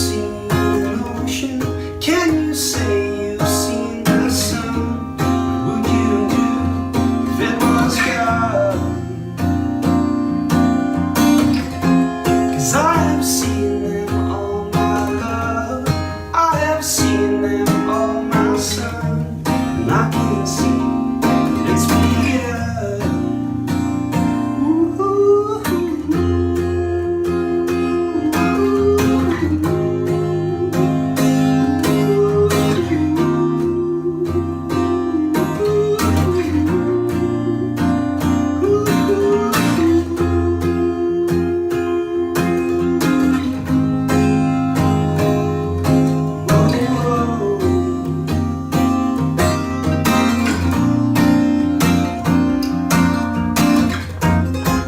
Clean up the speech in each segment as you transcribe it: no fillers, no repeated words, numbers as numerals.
seen an ocean? Can you say you've seen the sun? What would you do if it was gone? 'Cause I have seen them all, my love. I have seen them all, my son. And I can see it's begun.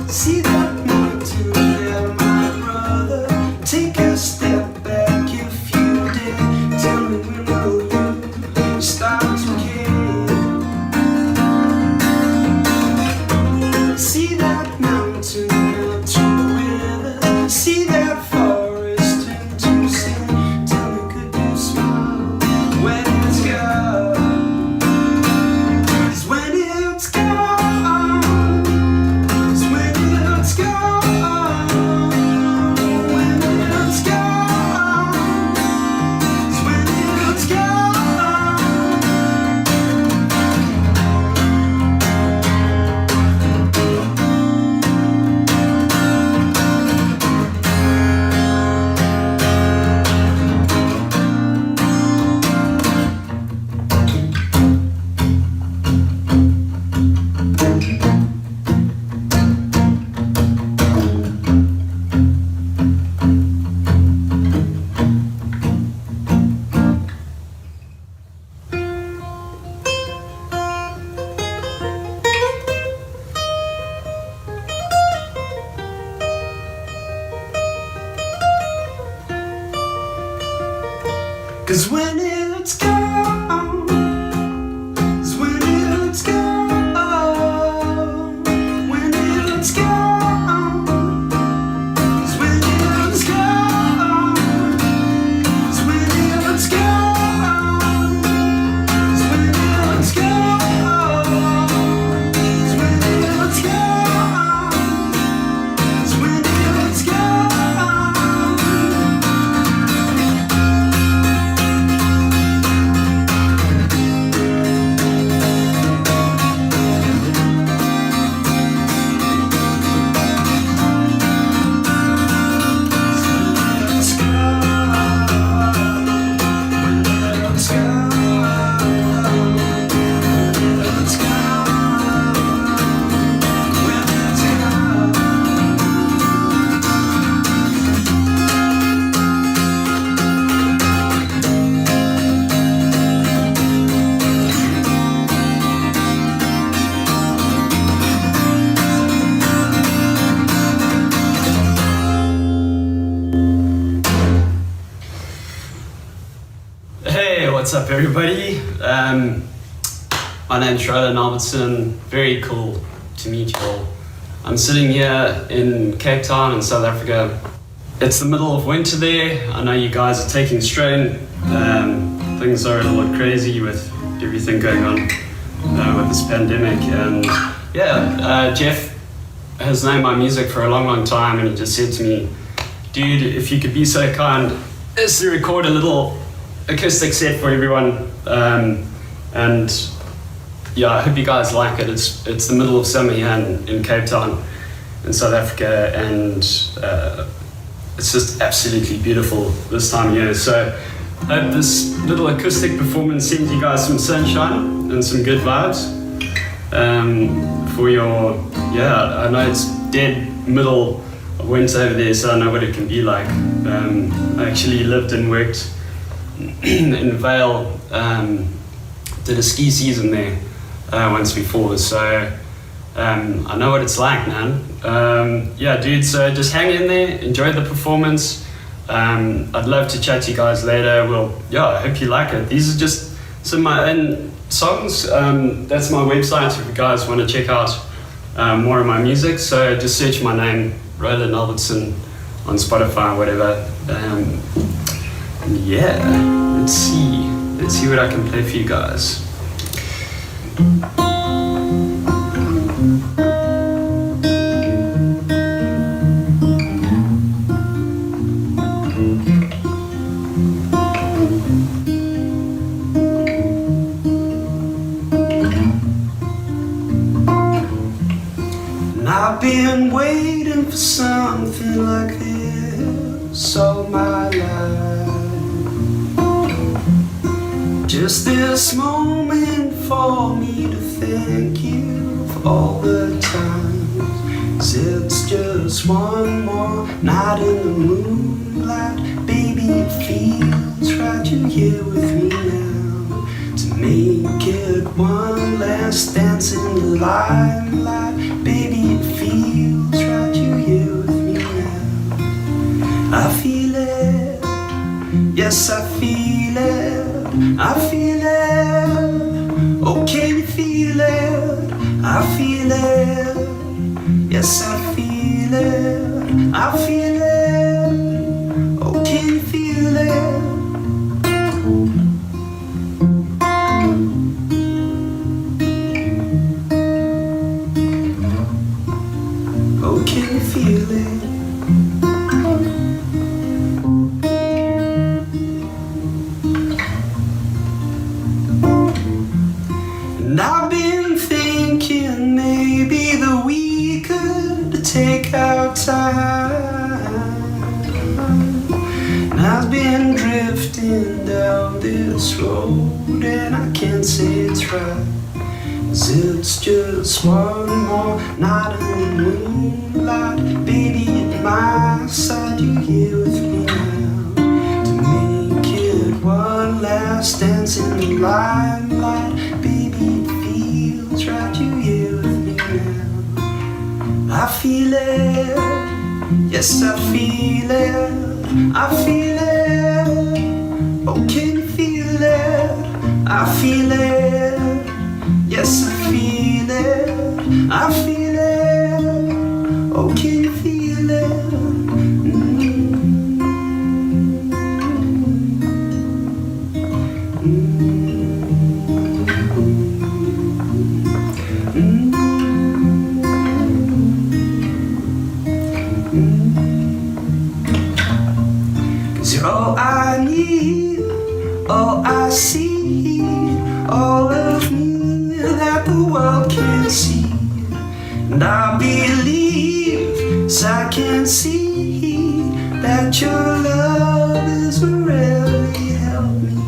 See that mountain there, my brother? Take a step back if you did. Tell me when will you start to care? See that mountain melt to river. See that forest turn to sand. Tell me, could you smile when it's gone? 'Cause when it's gone, it's gone, when it's gone, it's when it's gone. Cause when it's gone, it's when it's gone, when it's gone, it's when it's gone, it's when it's gone, it's when it's gone, it's when it's gone, it's when it's gone. Hey, what's up everybody? My name's Roland Albertson. Very cool to meet you all. I'm sitting here in Cape Town in South Africa. It's the middle of winter there. I know you guys are taking strain. Things are a little crazy with everything going on with this pandemic. And yeah, Jeff has known my music for a long time, and he just said to me, dude, if you could be so kind as to record a little acoustic set for everyone, and yeah, I hope you guys like it. It's the middle of summer here in Cape Town in South Africa, and it's just absolutely beautiful this time of year. So I hope this little acoustic performance sends you guys some sunshine and some good vibes for your, yeah, I know it's dead middle of winter over there, so I know what it can be like. I actually lived and worked in Vale, did a ski season there once before, so I know what it's like, man. Yeah, dude, so just hang in there, enjoy the performance. I'd love to chat to you guys later. Well, yeah, I hope you like it. These are just some of my own songs. That's my website if you guys want to check out more of my music. So just search my name, Roland Albertson, on Spotify or whatever. Yeah, let's see what I can play for you guys. I've been waiting for something like this all my life. Just this moment for me to thank you for all the times. It's just one more night in the moonlight. Baby, it feels right, you're here with me now. To make it one last dance in the limelight. Baby, it feels right, you're here with me now. I feel it, yes I feel it, I feel it. Oh, can you feel it? I feel it, yes I feel it, I feel it. Oh, can you feel it? Oh, can you feel it? And I've been thinking maybe that we could take our time. And I've been drifting down this road and I can't say it's right. 'Cause it's just one more night in the moonlight. Baby, at my side, you're here with me now. To make it one last dance in the limelight. Baby, it feels right, you're here with me now. I feel it, yes I feel it, I feel it. Oh, can you feel it? I feel it. Yes, I feel it, I feel it. Oh, can you feel it? Cause you're all I need, all I see, all of me that the world can see. And I believe, 'cause I can see that your love is what really helped me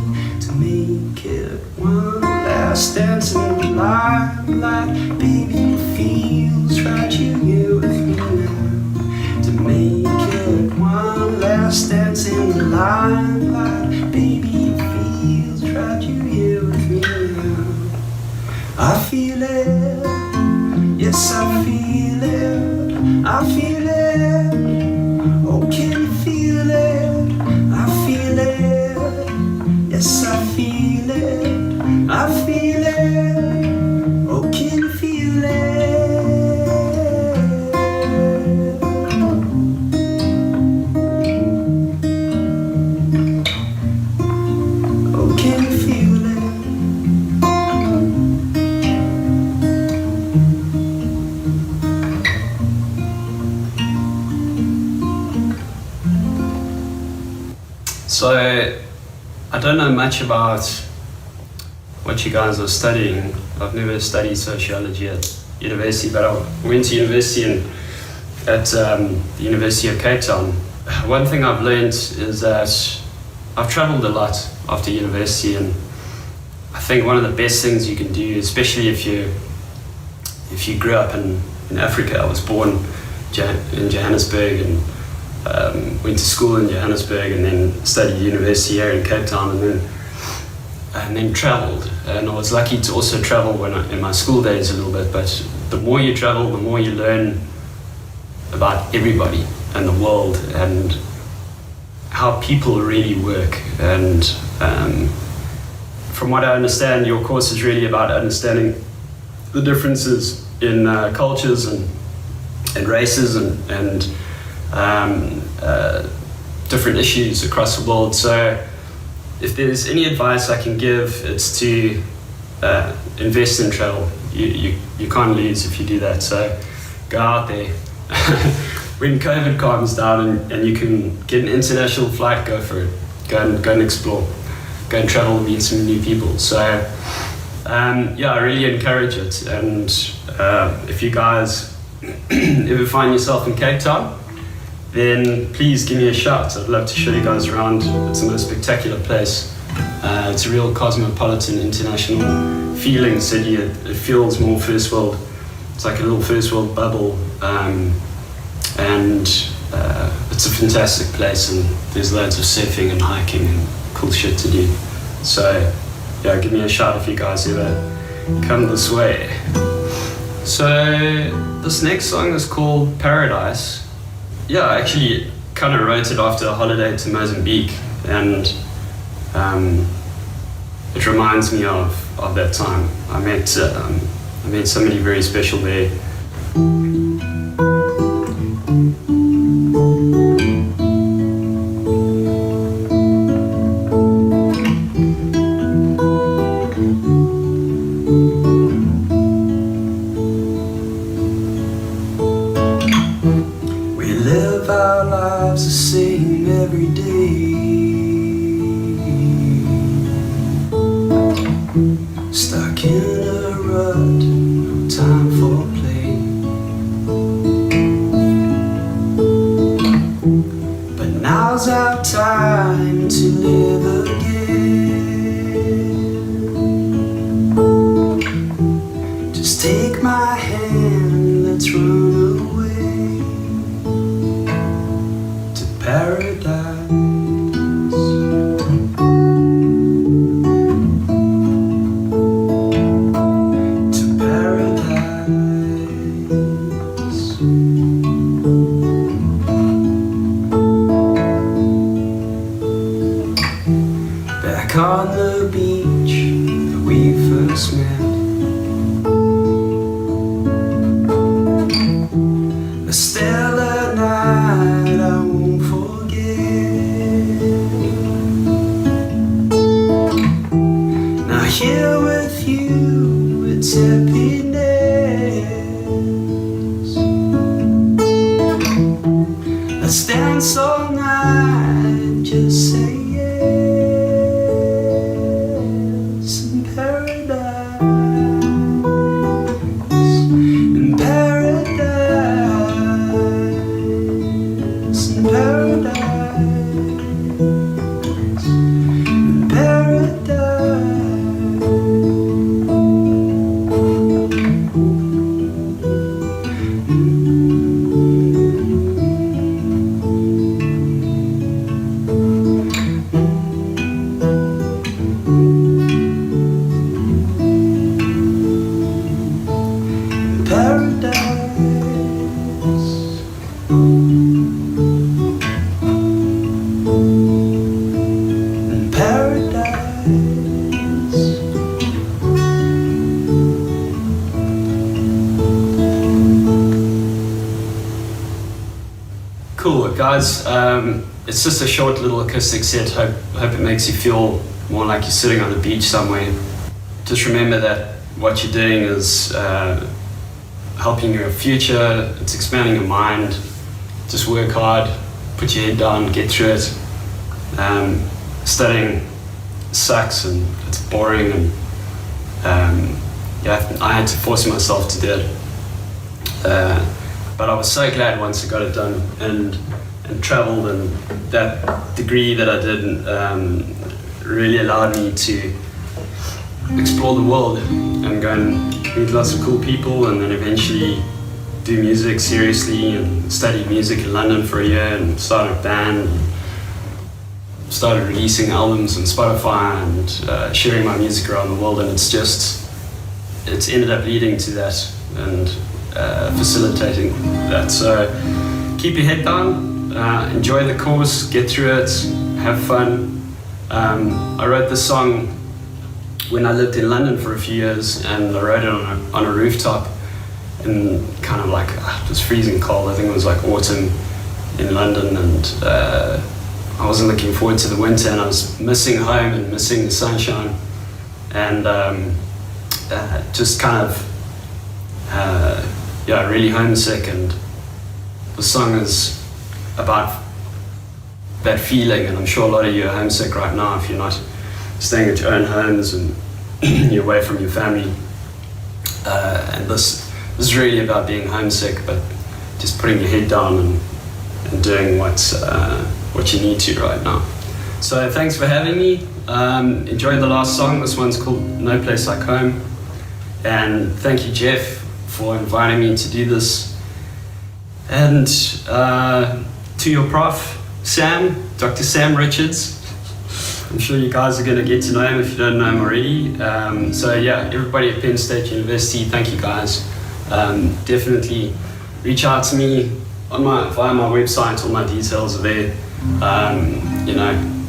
to make it one last dance in the limelight. Baby, it feels right, you're here with me now. To make it one last dance in the limelight. Baby, it feels right, you're here with me now. I feel it, yes I feel it, I feel it. Oh, can you feel it? I feel it, yes I feel it, I feel it. Oh, can you feel it? Oh, can you feel it? So, I don't know much about what you guys are studying. I've never studied sociology at university, but I went to university at the University of Cape Town. One thing I've learned is that I've traveled a lot after university, and I think one of the best things you can do, especially if you grew up in Africa. I was born in Johannesburg and went to school in Johannesburg and then studied university here in Cape Town and then travelled. And I was lucky to also travel in my school days a little bit, but the more you travel, the more you learn about everybody and the world and how people really work. And from what I understand, your course is really about understanding the differences in cultures and races and different issues across the world. So if there's any advice I can give, it's to invest in travel. You can't lose if you do that. So go out there. When COVID calms down and you can get an international flight, go for it. Go and explore. Go and travel and meet some new people. So I really encourage it. And if you guys ever find yourself in Cape Town, then please give me a shout. I'd love to show you guys around. It's the most spectacular place. It's a real cosmopolitan, international feeling city. It feels more first world. It's like a little first world bubble. And it's a fantastic place, and there's loads of surfing and hiking and cool shit to do. So yeah, give me a shout if you guys ever come this way. So this next song is called Paradise. Yeah, I actually kind of wrote it after a holiday to Mozambique, and it reminds me of that time. I met somebody very special there. Every day, stuck in a rut, no time for play. But now's our time to live again. Just take my hand, let's run away to paradise. Back on the beach that we first met, a stellar night I won't forget. Now here with you it's happiness. Let's dance all night, just say Cool, guys. It's just a short little acoustic set. Hope it makes you feel more like you're sitting on a beach somewhere. Just remember that what you're doing is helping your future. It's expanding your mind. Just work hard, put your head down, get through it. Studying sucks and it's boring, and I had to force myself to do it. But I was so glad once I got it done and traveled, and that degree that I did really allowed me to explore the world and go and meet lots of cool people, and then eventually do music seriously and study music in London for a year and start a band. Started releasing albums on Spotify and sharing my music around the world, and it's ended up leading to that and facilitating that. So keep your head down, enjoy the course, get through it, have fun. I wrote this song when I lived in London for a few years, and I wrote it on a rooftop in kind of like, it was freezing cold. I think it was like autumn in London, and I wasn't looking forward to the winter, and I was missing home and missing the sunshine, and just kind of really homesick. And the song is about that feeling, and I'm sure a lot of you are homesick right now if you're not staying at your own homes and you're away from your family. And this is really about being homesick, but just putting your head down and doing what you need to right now. So thanks for having me. Enjoy the last song. This one's called No Place Like Home. And thank you, Jeff, for inviting me to do this. And to your prof, Sam, Dr. Sam Richards. I'm sure you guys are going to get to know him if you don't know him already. So yeah, everybody at Penn State University, thank you guys. Definitely reach out to me via my website. All my details are there.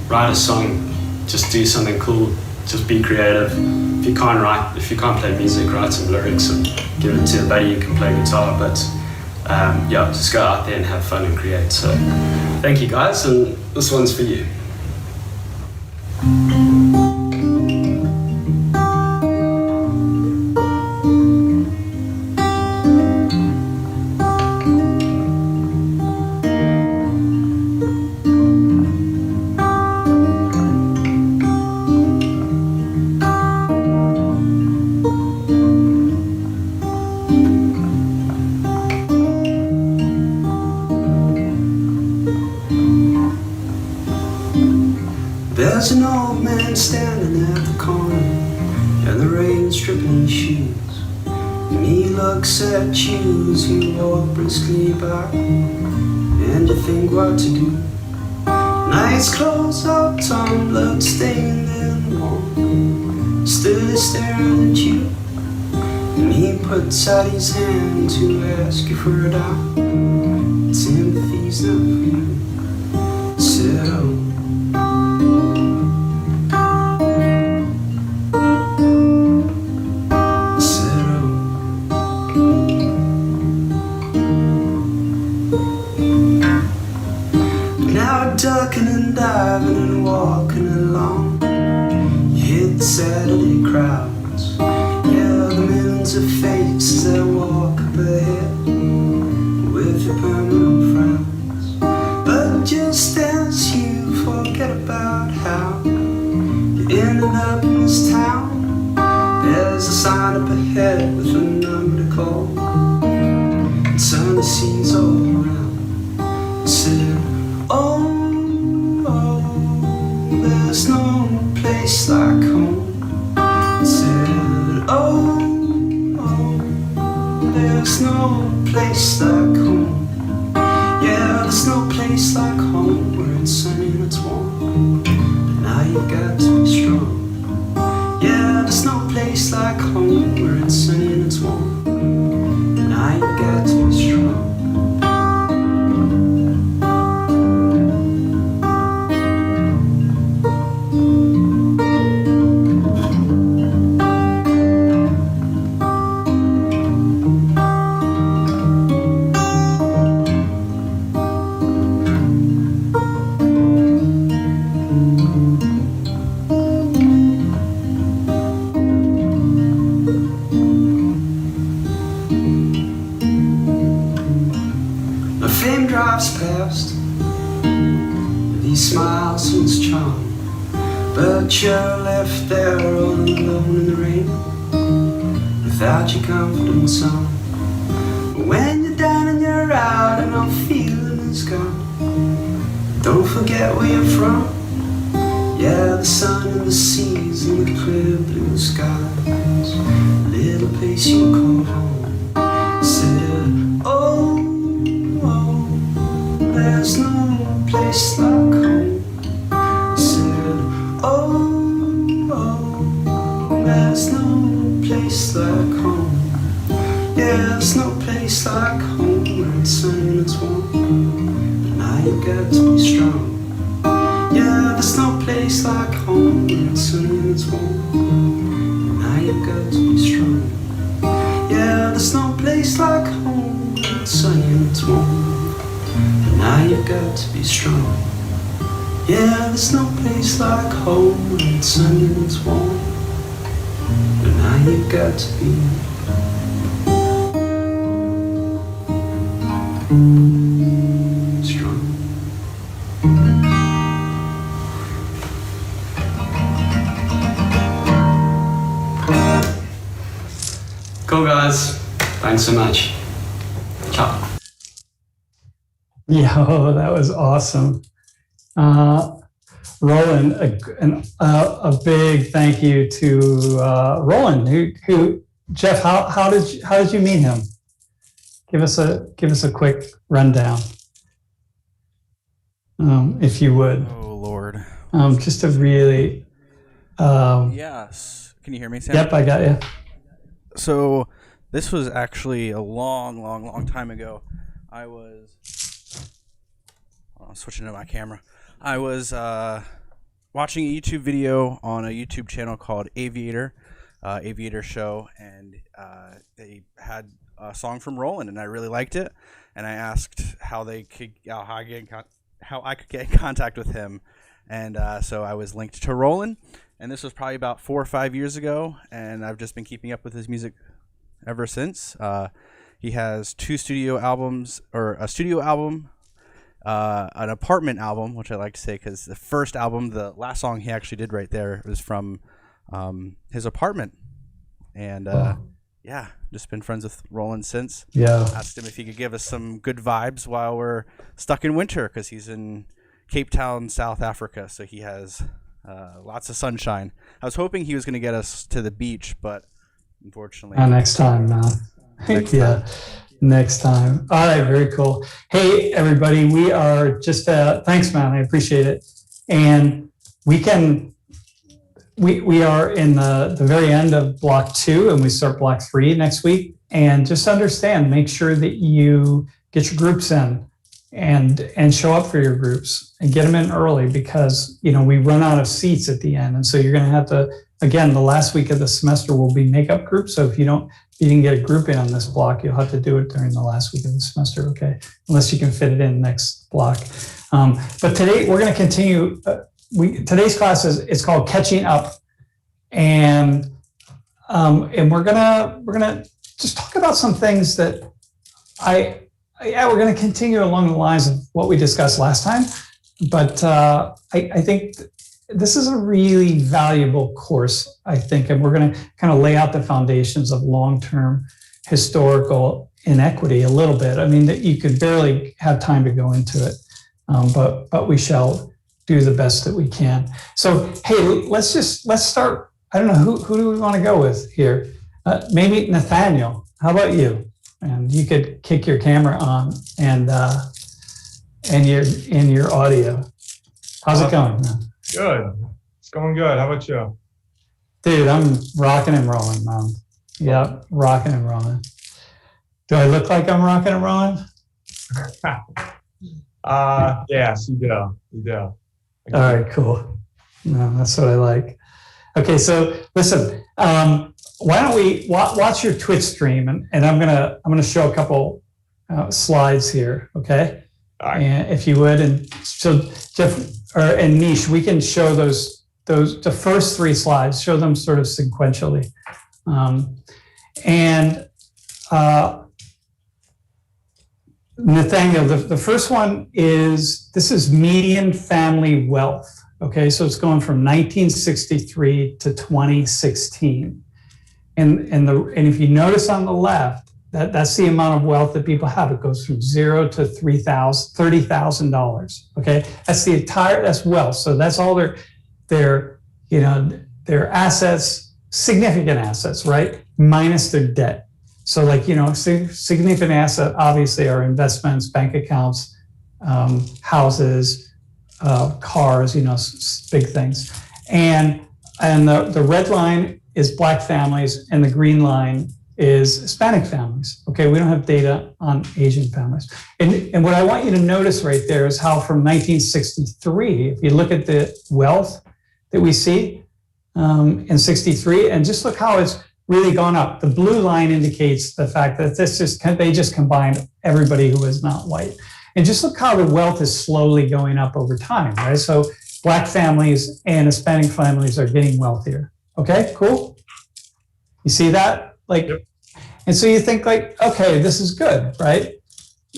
Write a song, just do something cool, just be creative. If you can't play music, write some lyrics and give it to a buddy who can play guitar. But just go out there and have fun and create. So thank you guys, and this one's for you. There's an old man standing at the corner, and the rain's dripping his shoes. And he looks at you as you walk briskly by, and you think what to do. Nice clothes all torn, blood stained and warm, still he's staring at you. And he puts out his hand to ask you for a dime. Sympathy's not for you. Sit up. Ducking and diving and walking along, you hit the Saturday crowds. Yeah, the millions of faces that walk up ahead with their permanent frowns. But just as you forget about how you ended up in this town, there's a sign up ahead with a number to call, and sunny scenes all around. It said, oh, there's no place like home. I said, oh, there's no place like home. Yeah, there's no place like home where it's sunny and it's warm. But now you got to be strong. Yeah, there's no place like home where it's sunny and it's warm. But now you got to be strong. Fame drives past, he smiles and his charm, but you're left there all alone in the rain, without your comforting song. When you're down and you're out and all feeling is gone, don't forget where you're from. Yeah, the sun and the seas and the clear blue skies, a little place you call home. Said, oh, there's no place like home. I said, oh, there's no place like home. Yeah, there's no place like home where it's sunny and it's warm. But now you got to be strong. Yeah, there's no place like home where it's sunny and it's warm. But now you got to be strong. Yeah, there's no place like home where it's sunny and it's warm. Now you've got to be strong. Yeah, there's no place like home when it's sunny and it's warm. But now you've got to be strong. Cool, guys. Thanks so much. Ciao. Yo, that was awesome. Roland, a big thank you to Roland. Who Jeff? How did you meet him? Give us a quick rundown, if you would. Oh Lord. Just a really. Yes. Can you hear me, Sam? Yep, I got you. So this was actually a long time ago. I was switching to my camera. I was watching a YouTube video on a YouTube channel called Aviator Show, and they had a song from Roland, and I really liked it. And I asked how I could get in contact with him, and so I was linked to Roland. And this was probably about 4 or 5 years ago, and I've just been keeping up with his music ever since. He has 2 studio albums, or a studio album, an apartment album, which I like to say because the first album, the last song he actually did right there, was from his apartment. And yeah, just been friends with Roland since. Yeah. Asked him if he could give us some good vibes while we're stuck in winter, because he's in Cape Town, South Africa, so he has lots of sunshine. I was hoping he was going to get us to the beach, but unfortunately. Next time, man. Next time. All right, very cool. Hey, everybody, we are just, thanks, man, I appreciate it. And we are in the very end of block 2, and we start block 3 next week. And just understand, make sure that you get your groups in and show up for your groups and get them in early, because, we run out of seats at the end. And so you're going to have to, again, the last week of the semester will be makeup groups. So if you didn't get a group in on this block, you'll have to do it during the last week of the semester, okay? Unless you can fit it in next block. But today we're going to continue. Today's class is called Catching Up, and we're gonna just talk about some things that we're going to continue along the lines of what we discussed last time. But I think this is a really valuable course, I think, and we're going to kind of lay out the foundations of long-term historical inequity a little bit. I mean, that you could barely have time to go into it, but we shall do the best that we can. So, hey, let's start. I don't know, who do we want to go with here? Maybe Nathaniel. How about you? And you could kick your camera on and your audio. How's it going? Good. It's going good. How about you? Dude, I'm rocking and rolling, man. Yep, rocking and rolling. Do I look like I'm rocking and rolling? Yes, you do. You do. All right, cool. No, that's what I like. Okay, so listen, why don't we watch your Twitch stream, and I'm gonna show a couple slides here, okay? All right. And if you would, and so Jeff and Nish, we can show those the first 3 slides, show them sort of sequentially, and Nathaniel, the first one this is median family wealth. Okay, so it's going from 1963 to 2016, and if you notice on the left, that's the amount of wealth that people have. It goes from $0 to $30,000. Okay, that's wealth. So that's all their assets, significant assets, right? Minus their debt. So significant asset obviously are investments, bank accounts, houses, cars, big things. And the red line is Black families, and the green line is Hispanic families. Okay, we don't have data on Asian families. And what I want you to notice right there is how from 1963, if you look at the wealth that we see in 63, and just look how it's really gone up. The blue line indicates the fact that they just combined everybody who is not white. And just look how the wealth is slowly going up over time, right? So Black families and Hispanic families are getting wealthier. Okay, cool. You see that? Like, Yep. And so you think like, okay, this is good, right?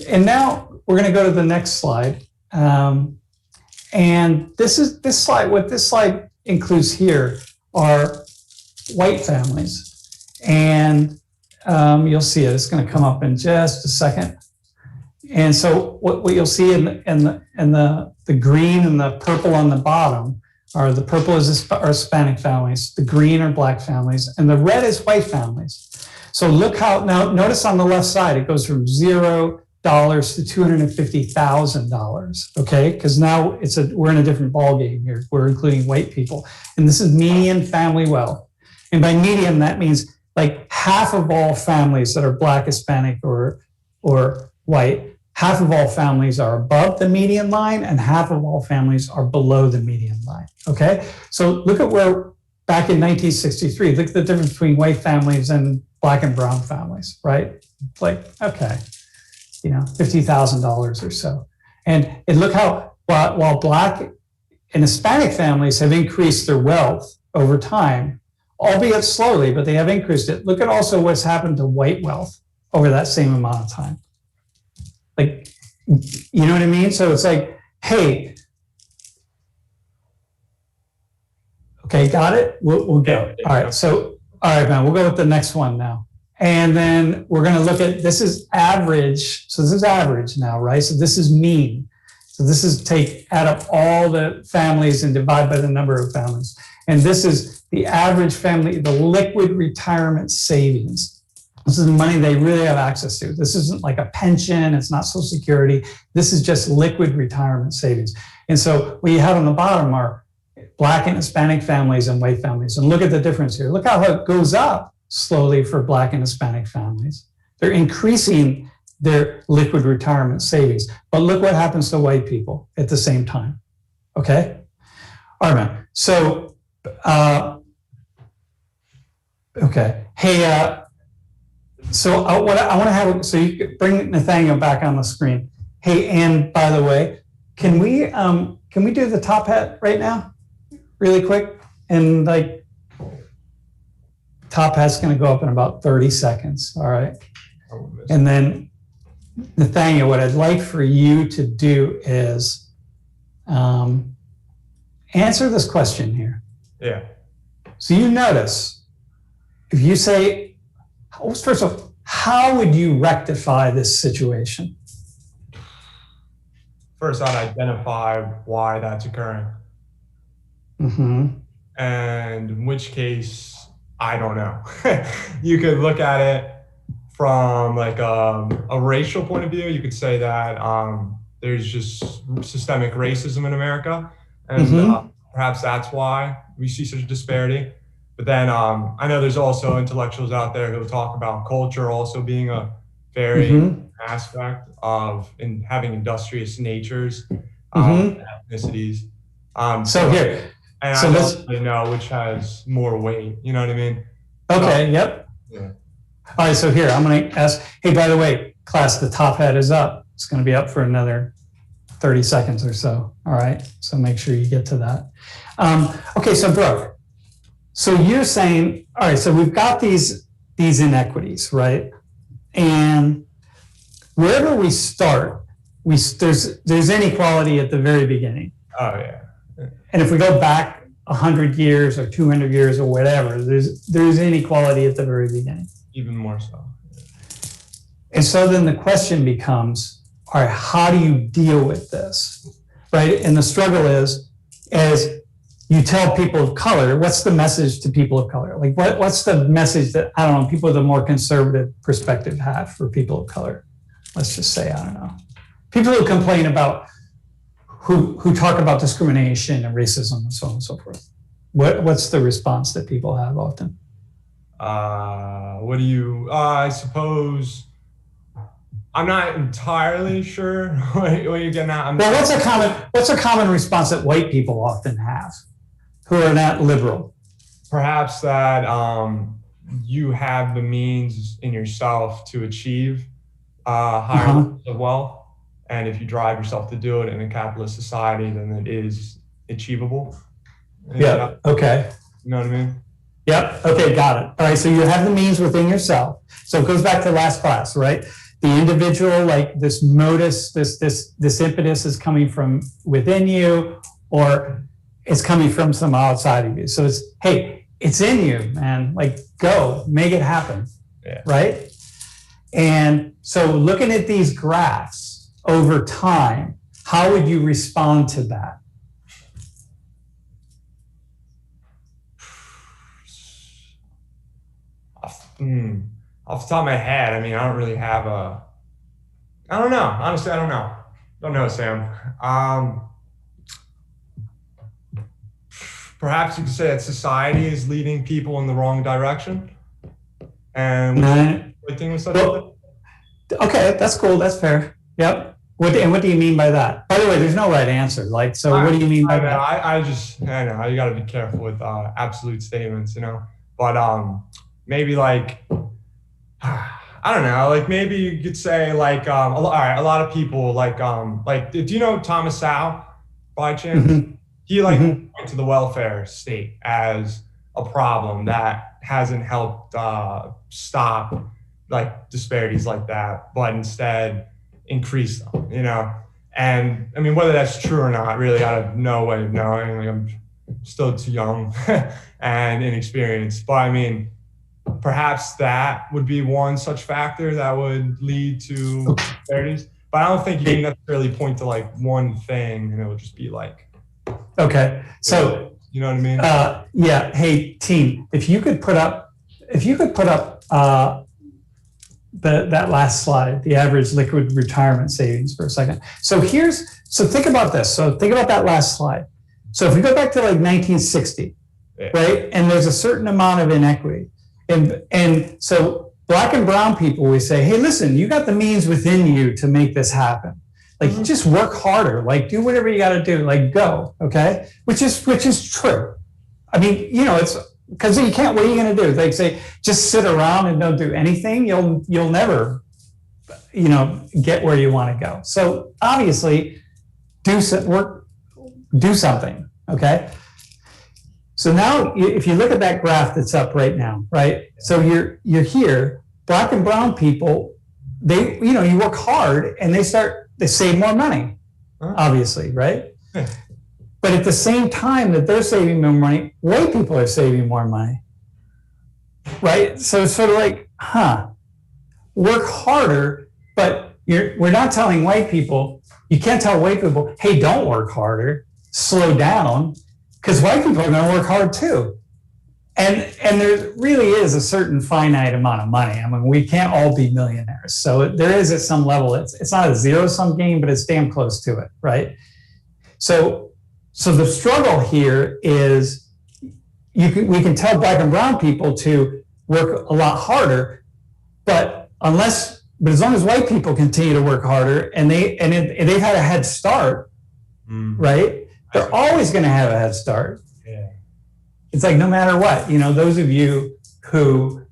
And now we're going to go to the next slide. And this slide, what this slide includes here are white families. And you'll see it. It's going to come up in just a second. And so what you'll see in the green and the purple on the bottom are the purple is are Hispanic families, the green are Black families, and the red is white families. So look how, now notice on the left side, it goes from $0 to $250,000, okay? Because now we're in a different ballgame here. We're including white people. And this is median family wealth. And by median, that means like half of all families that are Black, Hispanic, or white, half of all families are above the median line and half of all families are below the median line, okay? So look at where, back in 1963, look at the difference between white families and Black and brown families, right? Like, okay, $50,000 or so. And look how, while Black and Hispanic families have increased their wealth over time, albeit slowly, but they have increased it. Look at also what's happened to white wealth over that same amount of time. Like, you know what I mean? So it's like, hey, okay, got it? We'll go. All right, so, all right, man, we'll go with the next one now. And then we're gonna look at, this is average. So this is average now, right? So this is mean. So this is add up all the families and divide by the number of families. And this is the average family, the liquid retirement savings. This is money they really have access to. This isn't like a pension, it's not Social Security. This is just liquid retirement savings. And so what you have on the bottom are Black and Hispanic families and white families. And look at the difference here. Look how it goes up slowly for Black and Hispanic families. They're increasing their liquid retirement savings. But look what happens to white people at the same time. Okay? All right, man. So, okay. Hey, so what I want to have, so you could bring Nathaniel back on the screen. Hey, and by the way, can we do the top hat right now, really quick? And like, top hat's going to go up in about 30 seconds. All right. And then Nathaniel, what I'd like for you to do is answer this question here. Yeah. So you notice, if you say, first of all, how would you rectify this situation? First, I'd identify why that's occurring. Mm-hmm. And in which case, I don't know. You could look at it from like a racial point of view. You could say that there's just systemic racism in America. And perhaps that's why we see such a disparity. But then I know there's also intellectuals out there who talk about culture also being a very aspect of having industrious natures, ethnicities. So here, and so I let's don't really know which has more weight. You know what I mean? Okay. Yep. Yeah. All right. So here, I'm going to ask. Hey, by the way, class, the top hat is up. It's going to be up for another 30 seconds or so. All right. So make sure you get to that. Okay. So Brooke. So you're saying, all right, so we've got these inequities, right? And wherever we start, there's inequality at the very beginning. Oh yeah. And if we go back 100 years or 200 years or whatever, there's inequality at the very beginning. Even more so. And so then the question becomes, all right, how do you deal with this, right? And the struggle is, as you tell people of color, what's the message to people of color? Like what's the message that, I don't know, people with a more conservative perspective have for people of color? Let's just say, I don't know. People who complain about, who talk about discrimination and racism and so on and so forth. What's the response that people have often? I suppose, I'm not entirely sure what you're getting at. Well, what's a common response that white people often have who are not liberal? Perhaps that you have the means in yourself to achieve higher levels of wealth, And if you drive yourself to do it in a capitalist society, then it is achievable. Yeah. Okay. You know what I mean? Yep. Okay. Got it. All right. So you have the means within yourself. So it goes back to last class, right? The individual, like this modus, this impetus is coming from within you, or it's coming from some outside of you. So it's, hey, it's in you, man. Like, go make it happen. Yeah. Right. And so looking at these graphs over time, how would you respond to that? Off the top of my head, I mean, I don't really have a. I don't know. Honestly, I don't know. Don't know, Sam. Perhaps you could say that society is leading people in the wrong direction, and everything was such. Okay, that's cool. That's fair. Yep. What do you mean by that? By the way, there's no right answer. Like, so what do you mean by that? I know you got to be careful with absolute statements, you know. But maybe like, I don't know. Like maybe you could say like, all right, a lot of people like, do you know Thomas Sowell by chance? Mm-hmm. He like went to the welfare state as a problem that hasn't helped stop like disparities like that, but instead increase them, you know? And I mean, whether that's true or not, really, I have no way of knowing. Like, I'm still too young and inexperienced, but I mean, perhaps that would be one such factor that would lead to disparities. But I don't think you can necessarily point to like one thing and it would just be like, okay. So, you know what I mean? Yeah. Hey, team, if you could put up that last slide, the average liquid retirement savings for a second. So think about this. So think about that last slide. So if we go back to like 1960, right? And there's a certain amount of inequity. And so black and brown people, we say, hey, listen, you got the means within you to make this happen. Like, you just work harder, like do whatever you got to do, like go. Okay. Which is true. I mean, you know, it's because you can't, what are you going to do? Like say, just sit around and don't do anything. You'll never, you know, get where you want to go. So obviously do something. Okay. So now if you look at that graph that's up right now, right? So you're here, black and brown people, they, you know, you work hard and they save more money, obviously, right? But at the same time that they're saving more money, white people are saving more money, right? So it's sort of like, work harder, but we're not telling white people, you can't tell white people, hey, don't work harder, slow down, because white people are going to work hard too. And there really is a certain finite amount of money. I mean, we can't all be millionaires. So there is at some level, it's not a zero-sum game, but it's damn close to it, right? So the struggle here is we can tell black and brown people to work a lot harder, but as long as white people continue to work harder and they've had a head start, right? They're always going to have a head start. Yeah. It's like no matter what, you know, those of you who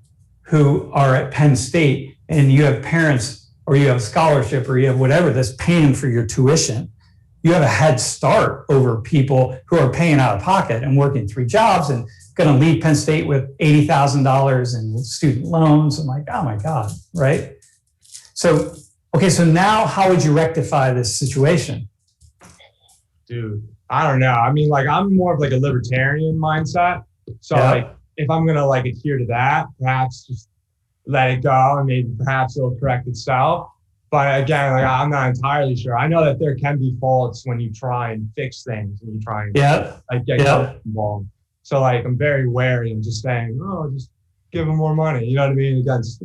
are at Penn State and you have parents or you have scholarship or you have whatever that's paying for your tuition, you have a head start over people who are paying out of pocket and working 3 jobs and going to leave Penn State with $80,000 in student loans. I'm like, oh my God, right? So, okay, so now how would you rectify this situation? Dude, I don't know. I mean, like, I'm more of like a libertarian mindset. So like, if I'm going to like adhere to that, perhaps just let it go and maybe perhaps it'll correct itself. But again, like, I'm not entirely sure. I know that there can be faults when you try and fix things and you try and like get involved. So like, I'm very wary of just saying, oh, just give them more money. You know what I mean? Against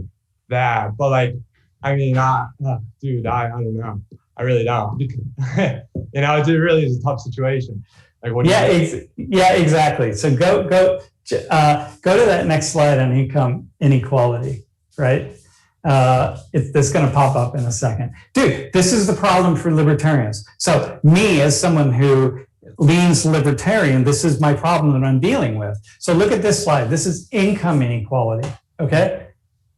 that. But like, I mean, dude, I don't know. I really don't. You know, it really is a tough situation. Like, what? Exactly. So go to that next slide on income inequality, right? It's going to pop up in a second. Dude, this is the problem for libertarians. So me, as someone who leans libertarian, this is my problem that I'm dealing with. So look at this slide. This is income inequality, okay?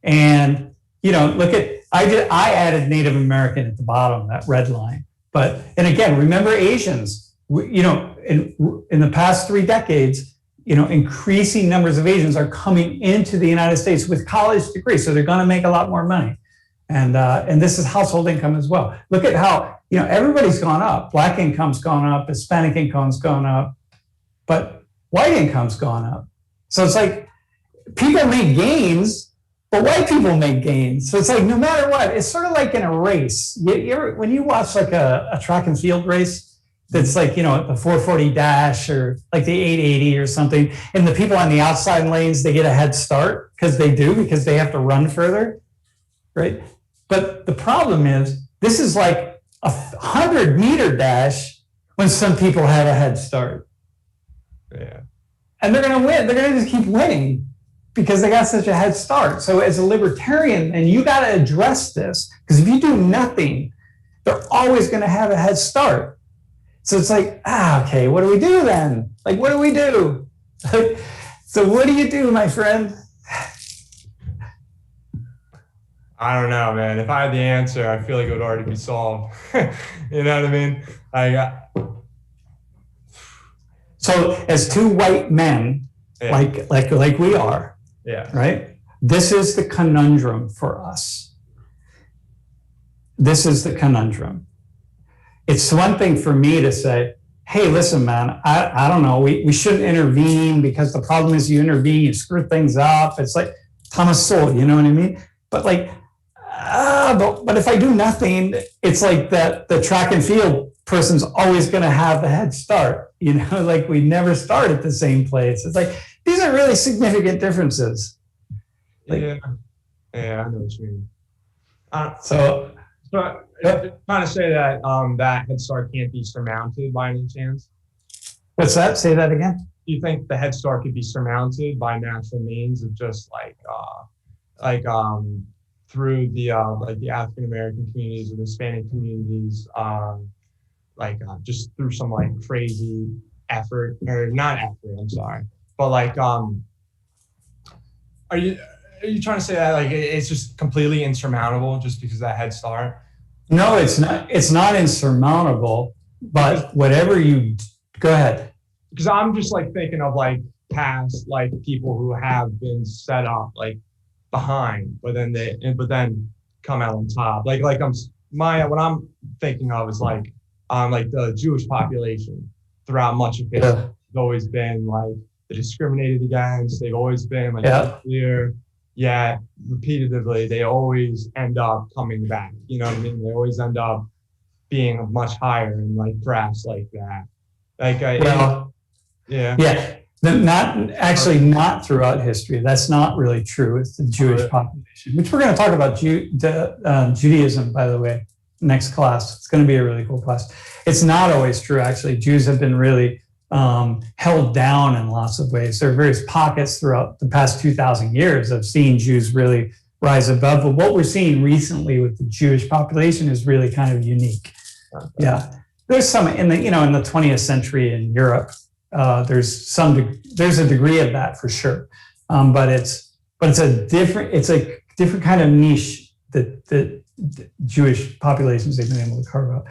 And, you know, look at, I added Native American at the bottom, that red line. But, and again, remember Asians, in the past 3 decades, increasing numbers of Asians are coming into the United States with college degrees. So they're going to make a lot more money. And this is household income as well. Look at how, everybody's gone up. Black income's gone up, Hispanic income's gone up, but white income's gone up. So it's like people make gains, but white people make gains. So it's like no matter what, it's sort of like in a race. When you watch like a track and field race, that's like, the 440 dash or like the 880 or something, and the people on the outside lanes, they get a head start because they have to run further, right? But the problem is, this is like a 100-meter dash when some people have a head start. Yeah. And they're going to win. They're going to just keep winning because they got such a head start. So as a libertarian, and you got to address this, because if you do nothing, they're always going to have a head start. So it's like, okay, what do we do then? Like, what do we do? So what do you do, my friend? I don't know, man. If I had the answer, I feel like it would already be solved. You know what I mean? So as 2 white men, Yeah. like we are, Yeah. right? This is the conundrum for us. This is the conundrum. It's one thing for me to say, hey, listen, man, I don't know, we shouldn't intervene because the problem is you intervene, you screw things up. It's like Thomas Sowell, you know what I mean? But like, but if I do nothing, it's like that the track and field person's always going to have the head start. Like we never start at the same place. It's like, these are really significant differences. Like, yeah, I know what you mean. So I'm trying to say that that head start can't be surmounted by any chance. what's that? Say that again. Do you think the head start could be surmounted by natural means of just through the the African American communities or the Hispanic communities, just through some like crazy effort, or not effort, I'm sorry, but like are you trying to say that like it's just completely insurmountable just because of that head start? No, it's not. It's not insurmountable. But whatever you go ahead. Because I'm just like thinking of like past like people who have been set up like behind, but then come out on top. What I'm thinking of is like the Jewish population throughout much of history has always been like discriminated against. They've always been like clear, yet repeatedly they always end up coming back. You know what I mean? They always end up being much higher in like graphs like that. Not throughout history. That's not really true. It's the Jewish population, which we're going to talk about Judaism, by the way, next class. It's going to be a really cool class. It's not always true, actually. Jews have been really held down in lots of ways. There are various pockets throughout the past 2,000 years of seeing Jews really rise above. But what we're seeing recently with the Jewish population is really kind of unique. Okay. Yeah. There's some in the 20th century in Europe. There's a degree of that for sure, but it's a different kind of niche that the Jewish populations they've been able to carve out.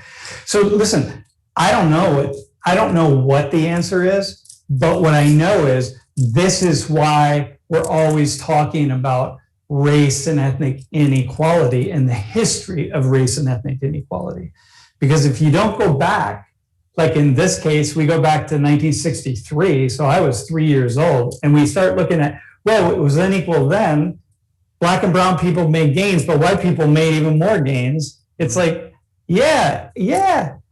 So listen, I don't know what the answer is, but what I know is this is why we're always talking about race and ethnic inequality and the history of race and ethnic inequality. Because if you don't go back, like in this case, we go back to 1963, so I was 3 years old, and we start looking at, well, it was unequal then. Black and brown people made gains, but white people made even more gains. It's like, yeah,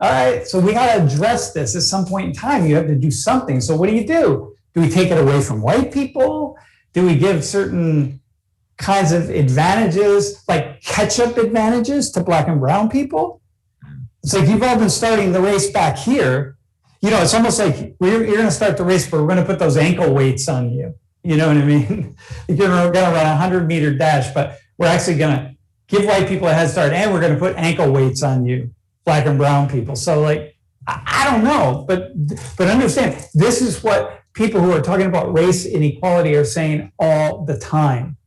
all right, so we got to address this at some point in time. You have to do something. So what do? Do we take it away from white people? Do we give certain kinds of advantages, like catch-up advantages to black and brown people? It's like you've all been starting the race back here. It's almost like you're going to start the race, but we're going to put those ankle weights on you. You know what I mean? You're going to run a 100-meter dash, but we're actually going to give white people a head start, and we're going to put ankle weights on you, black and brown people. So, like, I don't know, but understand, this is what people who are talking about race inequality are saying all the time.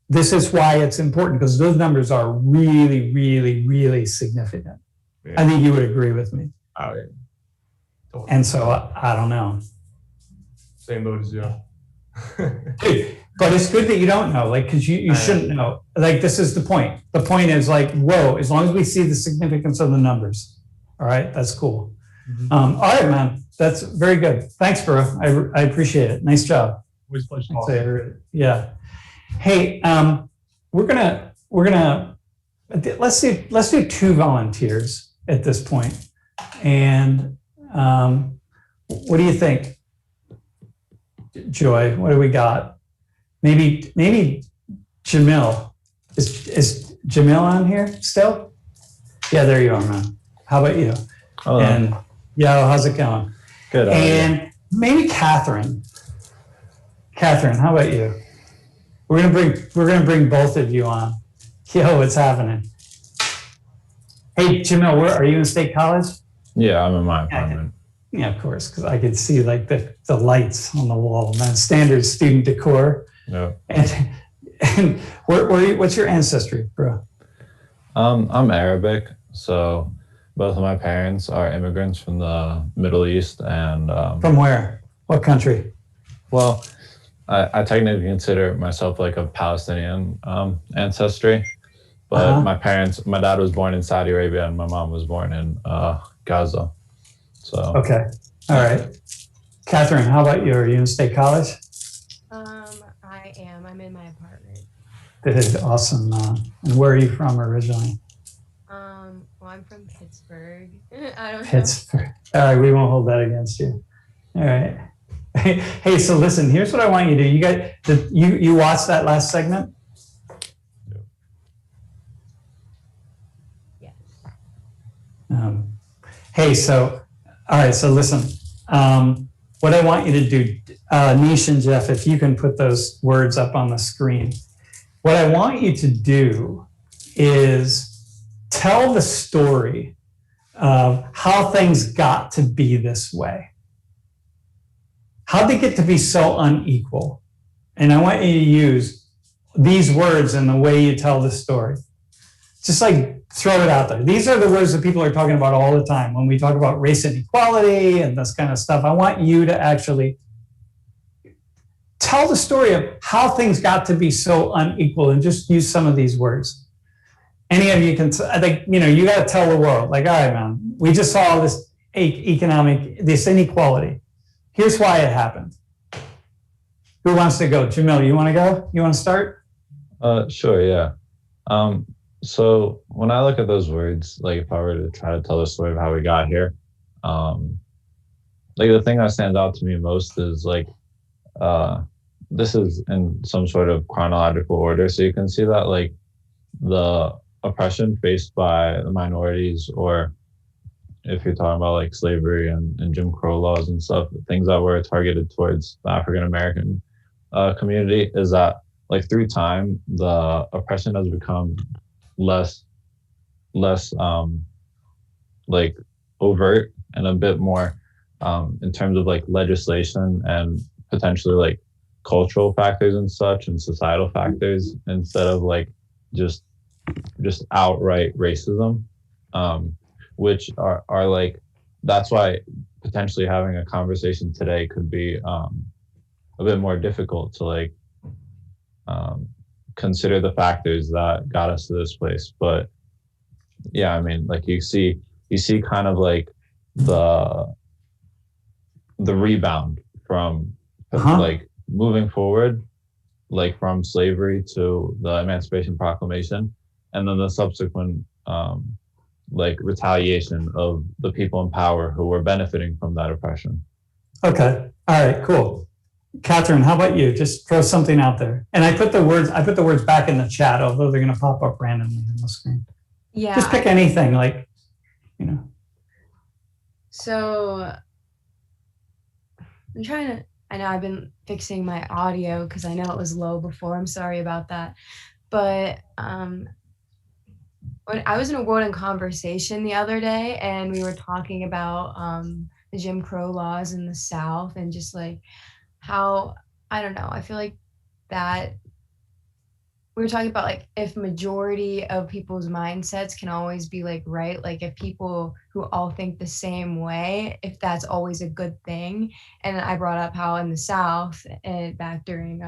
this is why it's important, because those numbers are really, really, really significant. Yeah. I think you would agree with me. Oh, yeah. Totally. And so I don't know. Same boat as you. But it's good that you don't know, like, because you shouldn't know. Like, this is the point. The point is like, whoa, as long as we see the significance of the numbers, all right, that's cool. Mhm. All right, man, that's very good. Thanks, bro. I appreciate it. Nice job. Always a pleasure Thanks, talking. yeah. Hey, we're gonna let's do 2 volunteers at this point. And what do you think, Joy? What do we got? Maybe Jamil. Is Jamil on here still? Yeah, there you are, man. How about you? Hello. And yeah, how's it going? Good. And maybe Catherine. Catherine, how about you? We're gonna bring both of you on. Yo, what's happening? Hey, Jamil, where are you in State College? Yeah, I'm in my apartment. Yeah, of course, because I could see like the lights on the wall, man. Standard student decor. Yeah. And what's your ancestry, bro? I'm Arabic, so both of my parents are immigrants from the Middle East, and From where? What country? well, I technically consider myself like of Palestinian ancestry, but my dad was born in Saudi Arabia, and my mom was born in Gaza. So Okay, all right. Catherine, how about you? Are you in State College? I am. I'm in my apartment. That is awesome. And where are you from originally? Well, I'm from Pittsburgh. I don't know. Pittsburgh. All right, we won't hold that against you. All right. Hey, so listen, here's what I want you to do. You watched that last segment? Yes. Hey, so, all right, so listen. What I want you to do, Nish and Jeff, if you can put those words up on the screen. What I want you to do is tell the story of how things got to be this way. How'd they get to be so unequal? And I want you to use these words in the way you tell the story. Just like throw it out there. These are the words that people are talking about all the time when we talk about race inequality and this kind of stuff. I want you to actually tell the story of how things got to be so unequal and just use some of these words. Any of you can, I think, you got to tell the world, like, all right, man, we just saw this this inequality. Here's why it happened. Who wants to go? Jamil, you want to go? You want to start? Sure, yeah. So when I look at those words, like if I were to try to tell the story of how we got here, like the thing that stands out to me most is like this is in some sort of chronological order, so you can see that like the oppression faced by the minorities, or if you're talking about like slavery and Jim Crow laws and stuff, things that were targeted towards the African American community, is that like through time the oppression has become less like overt and a bit more in terms of like legislation and potentially like cultural factors and such and societal factors, instead of like just outright racism, which are like, that's why potentially having a conversation today could be a bit more difficult to like consider the factors that got us to this place. But yeah, I mean, like you see kind of like the rebound from like moving forward, like from slavery to the Emancipation Proclamation, and then the subsequent like retaliation of the people in power who were benefiting from that oppression. Okay. All right, cool. Catherine, how about you? Just throw something out there. And I put the words back in the chat, although they're going to pop up randomly on the screen. Yeah. Just pick anything, like, So I know I've been fixing my audio because I know it was low before. I'm sorry about that. But when I was in a World in Conversation the other day, and we were talking about the Jim Crow laws in the South, and just like how, I don't know, I feel like that we were talking about like if majority of people's mindsets can always be like right, like if people who all think the same way, if that's always a good thing. And I brought up how in the South and back during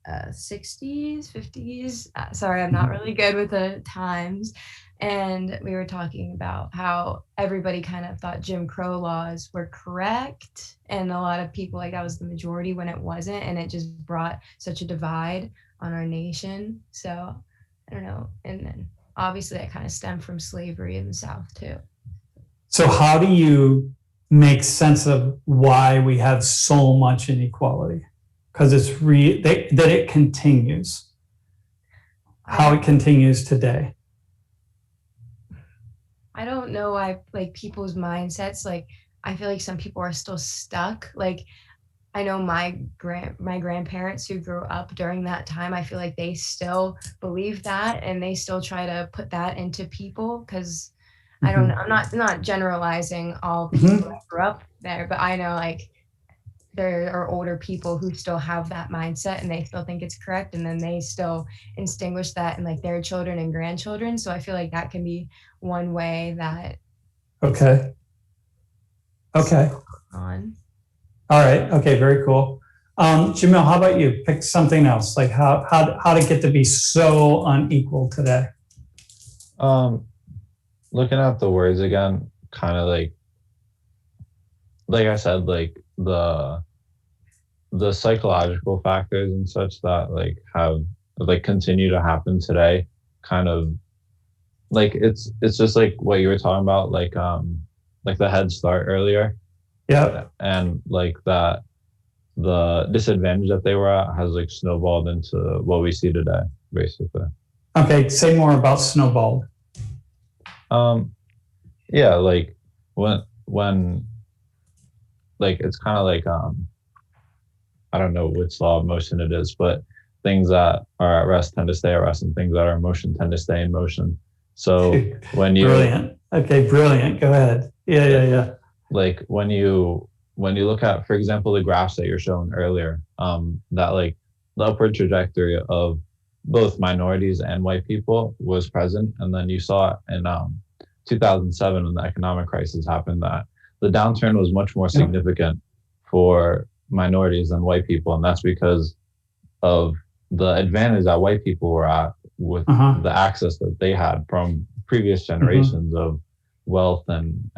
60s, 50s, sorry, I'm not really good with the times. And we were talking about how everybody kind of thought Jim Crow laws were correct. And a lot of people, like that was the majority when it wasn't. And it just brought such a divide on our nation. So I don't know. And then obviously that kind of stemmed from slavery in the South too. So how do you make sense of why we have so much inequality? Because it's that it continues. How it continues today. I don't know why like people's mindsets, like I feel like some people are still stuck. Like I know my grandparents who grew up during that time, I feel like they still believe that and they still try to put that into people because I don't know, I'm not generalizing all people that grew up there, but I know like there are older people who still have that mindset and they still think it's correct, and then they still extinguish that in like their children and grandchildren. So I feel like that can be one way that Okay. on. All right. Okay. Very cool. Jamil, how about you? Pick something else. Like how to get to be so unequal today. Looking at the words again, kind of like I said, like the psychological factors and such that like have like continue to happen today, kind of like it's just like what you were talking about, like the Head Start earlier. Yeah. And like that the disadvantage that they were at has like snowballed into what we see today, basically. Okay, say more about snowballed. Yeah, like when like it's kind of like I don't know which law of motion it is, but things that are at rest tend to stay at rest, and things that are in motion tend to stay in motion. So when you Brilliant. Okay, brilliant. Go ahead. Yeah. Like when you look at, for example, the graphs that you're showing earlier, that like the upward trajectory of both minorities and white people was present, and then you saw it in 2007 when the economic crisis happened, that the downturn was much more significant for minorities than white people, and that's because of the advantage that white people were at with the access that they had from previous generations of wealth and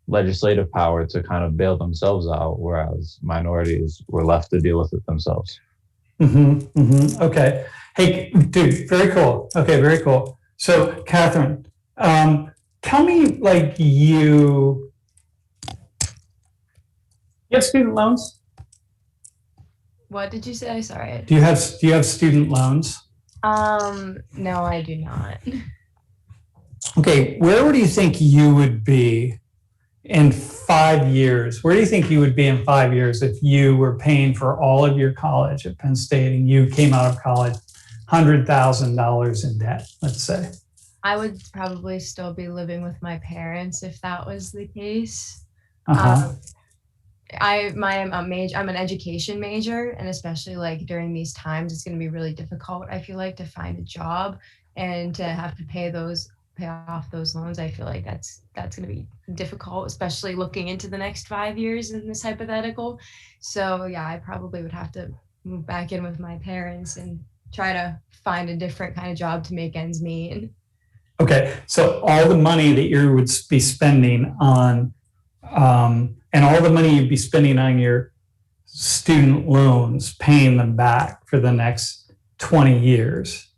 legislative power to kind of bail themselves out, whereas minorities were left to deal with it themselves. Okay. Hey, dude, very cool. Okay, very cool. So, Catherine, tell me, like, you have student loans? What did you say? Sorry. Do you have student loans? No, I do not. Okay, where do you think you would be in 5 years? Where do you think you would be in 5 years if you were paying for all of your college at Penn State and you came out of college $100,000 in debt, let's say? I would probably still be living with my parents if that was the case. I'm an education major, and especially like during these times, it's going to be really difficult, I feel like, to find a job and to have to pay off those loans. I feel like that's going to be difficult, especially looking into the next 5 years in this hypothetical. So yeah, I probably would have to move back in with my parents and try to find a different kind of job to make ends meet. Okay, so all the money that you would be spending on, and all the money you'd be spending on your student loans, paying them back for the next 20 years,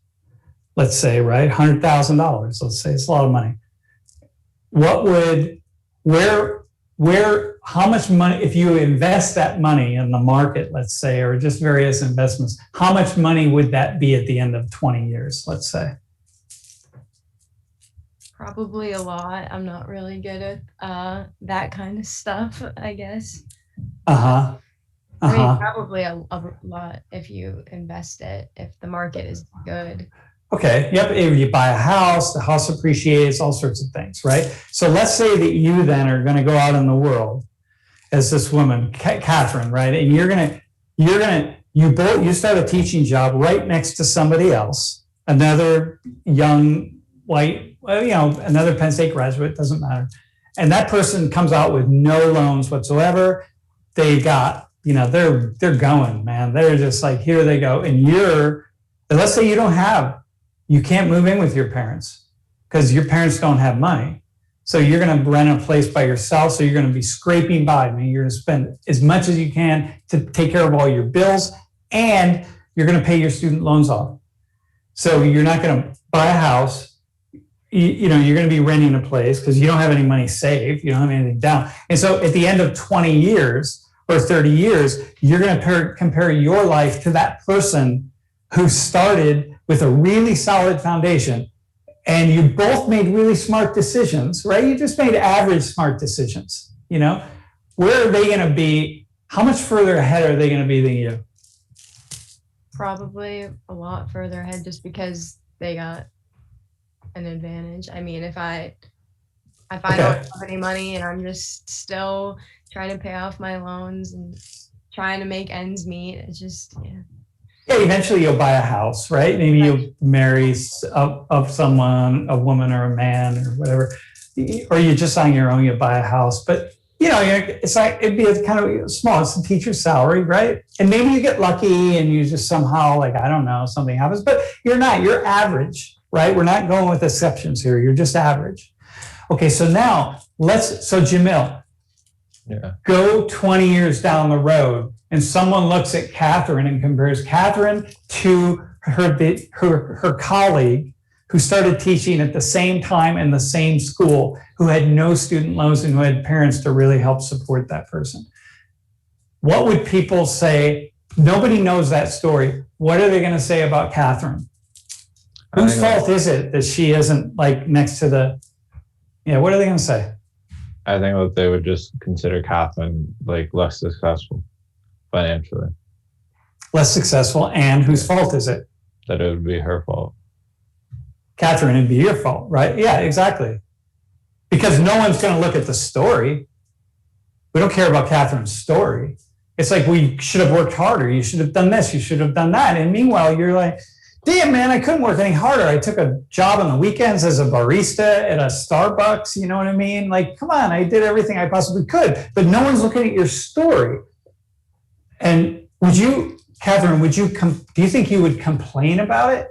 let's say, right? $100,000, let's say, it's a lot of money. How much money, if you invest that money in the market, let's say, or just various investments, how much money would that be at the end of 20 years, let's say? Probably a lot. I'm not really good at that kind of stuff, I guess. I mean, probably a lot if you invest it, if the market is good. Okay, yep, if you buy a house, the house appreciates, all sorts of things, right? So let's say that you then are going to go out in the world as this woman, Catherine, right? And you're gonna You start a teaching job right next to somebody else, another young white, another Penn State graduate, doesn't matter. And that person comes out with no loans whatsoever. They got, they're going, man. They're just like, here they go. And let's say you can't move in with your parents because your parents don't have money. So you're going to rent a place by yourself. So you're going to be scraping by. I mean, you're going to spend as much as you can to take care of all your bills, and you're going to pay your student loans off. So you're not going to buy a house. You're going to be renting a place because you don't have any money saved. You don't have anything down. And so at the end of 20 years or 30 years, you're going to compare your life to that person who started with a really solid foundation. And you both made really smart decisions, right? You just made average smart decisions. Where are they going to be? How much further ahead are they going to be than you? Probably a lot further ahead, just because they got an advantage. I mean, if I don't have any money and I'm just still trying to pay off my loans and trying to make ends meet, it's just, Yeah, eventually you'll buy a house, right? Maybe you'll marry of someone, a woman or a man or whatever, or you're just on your own, you buy a house. But it's like, it'd be kind of small. It's the teacher's salary, right? And maybe you get lucky and you just somehow, I don't know, something happens, but you're not, you're average, right? We're not going with exceptions here. You're just average. Okay, so now Jamil, go 20 years down the road and someone looks at Catherine and compares Catherine to her colleague who started teaching at the same time in the same school, who had no student loans and who had parents to really help support that person. What would people say? Nobody knows that story. What are they going to say about Catherine? Whose fault is it that she isn't next to what are they going to say? I think that they would just consider Catherine less successful financially. Less successful, and whose fault is it? That it would be her fault. Catherine, it'd be your fault, right? Yeah, exactly. Because no one's going to look at the story. We don't care about Catherine's story. It's like, we should have worked harder. You should have done this. You should have done that. And meanwhile, you're like, damn, man, I couldn't work any harder. I took a job on the weekends as a barista at a Starbucks. You know what I mean? Come on, I did everything I possibly could. But no one's looking at your story. And Catherine, do you think you would complain about it?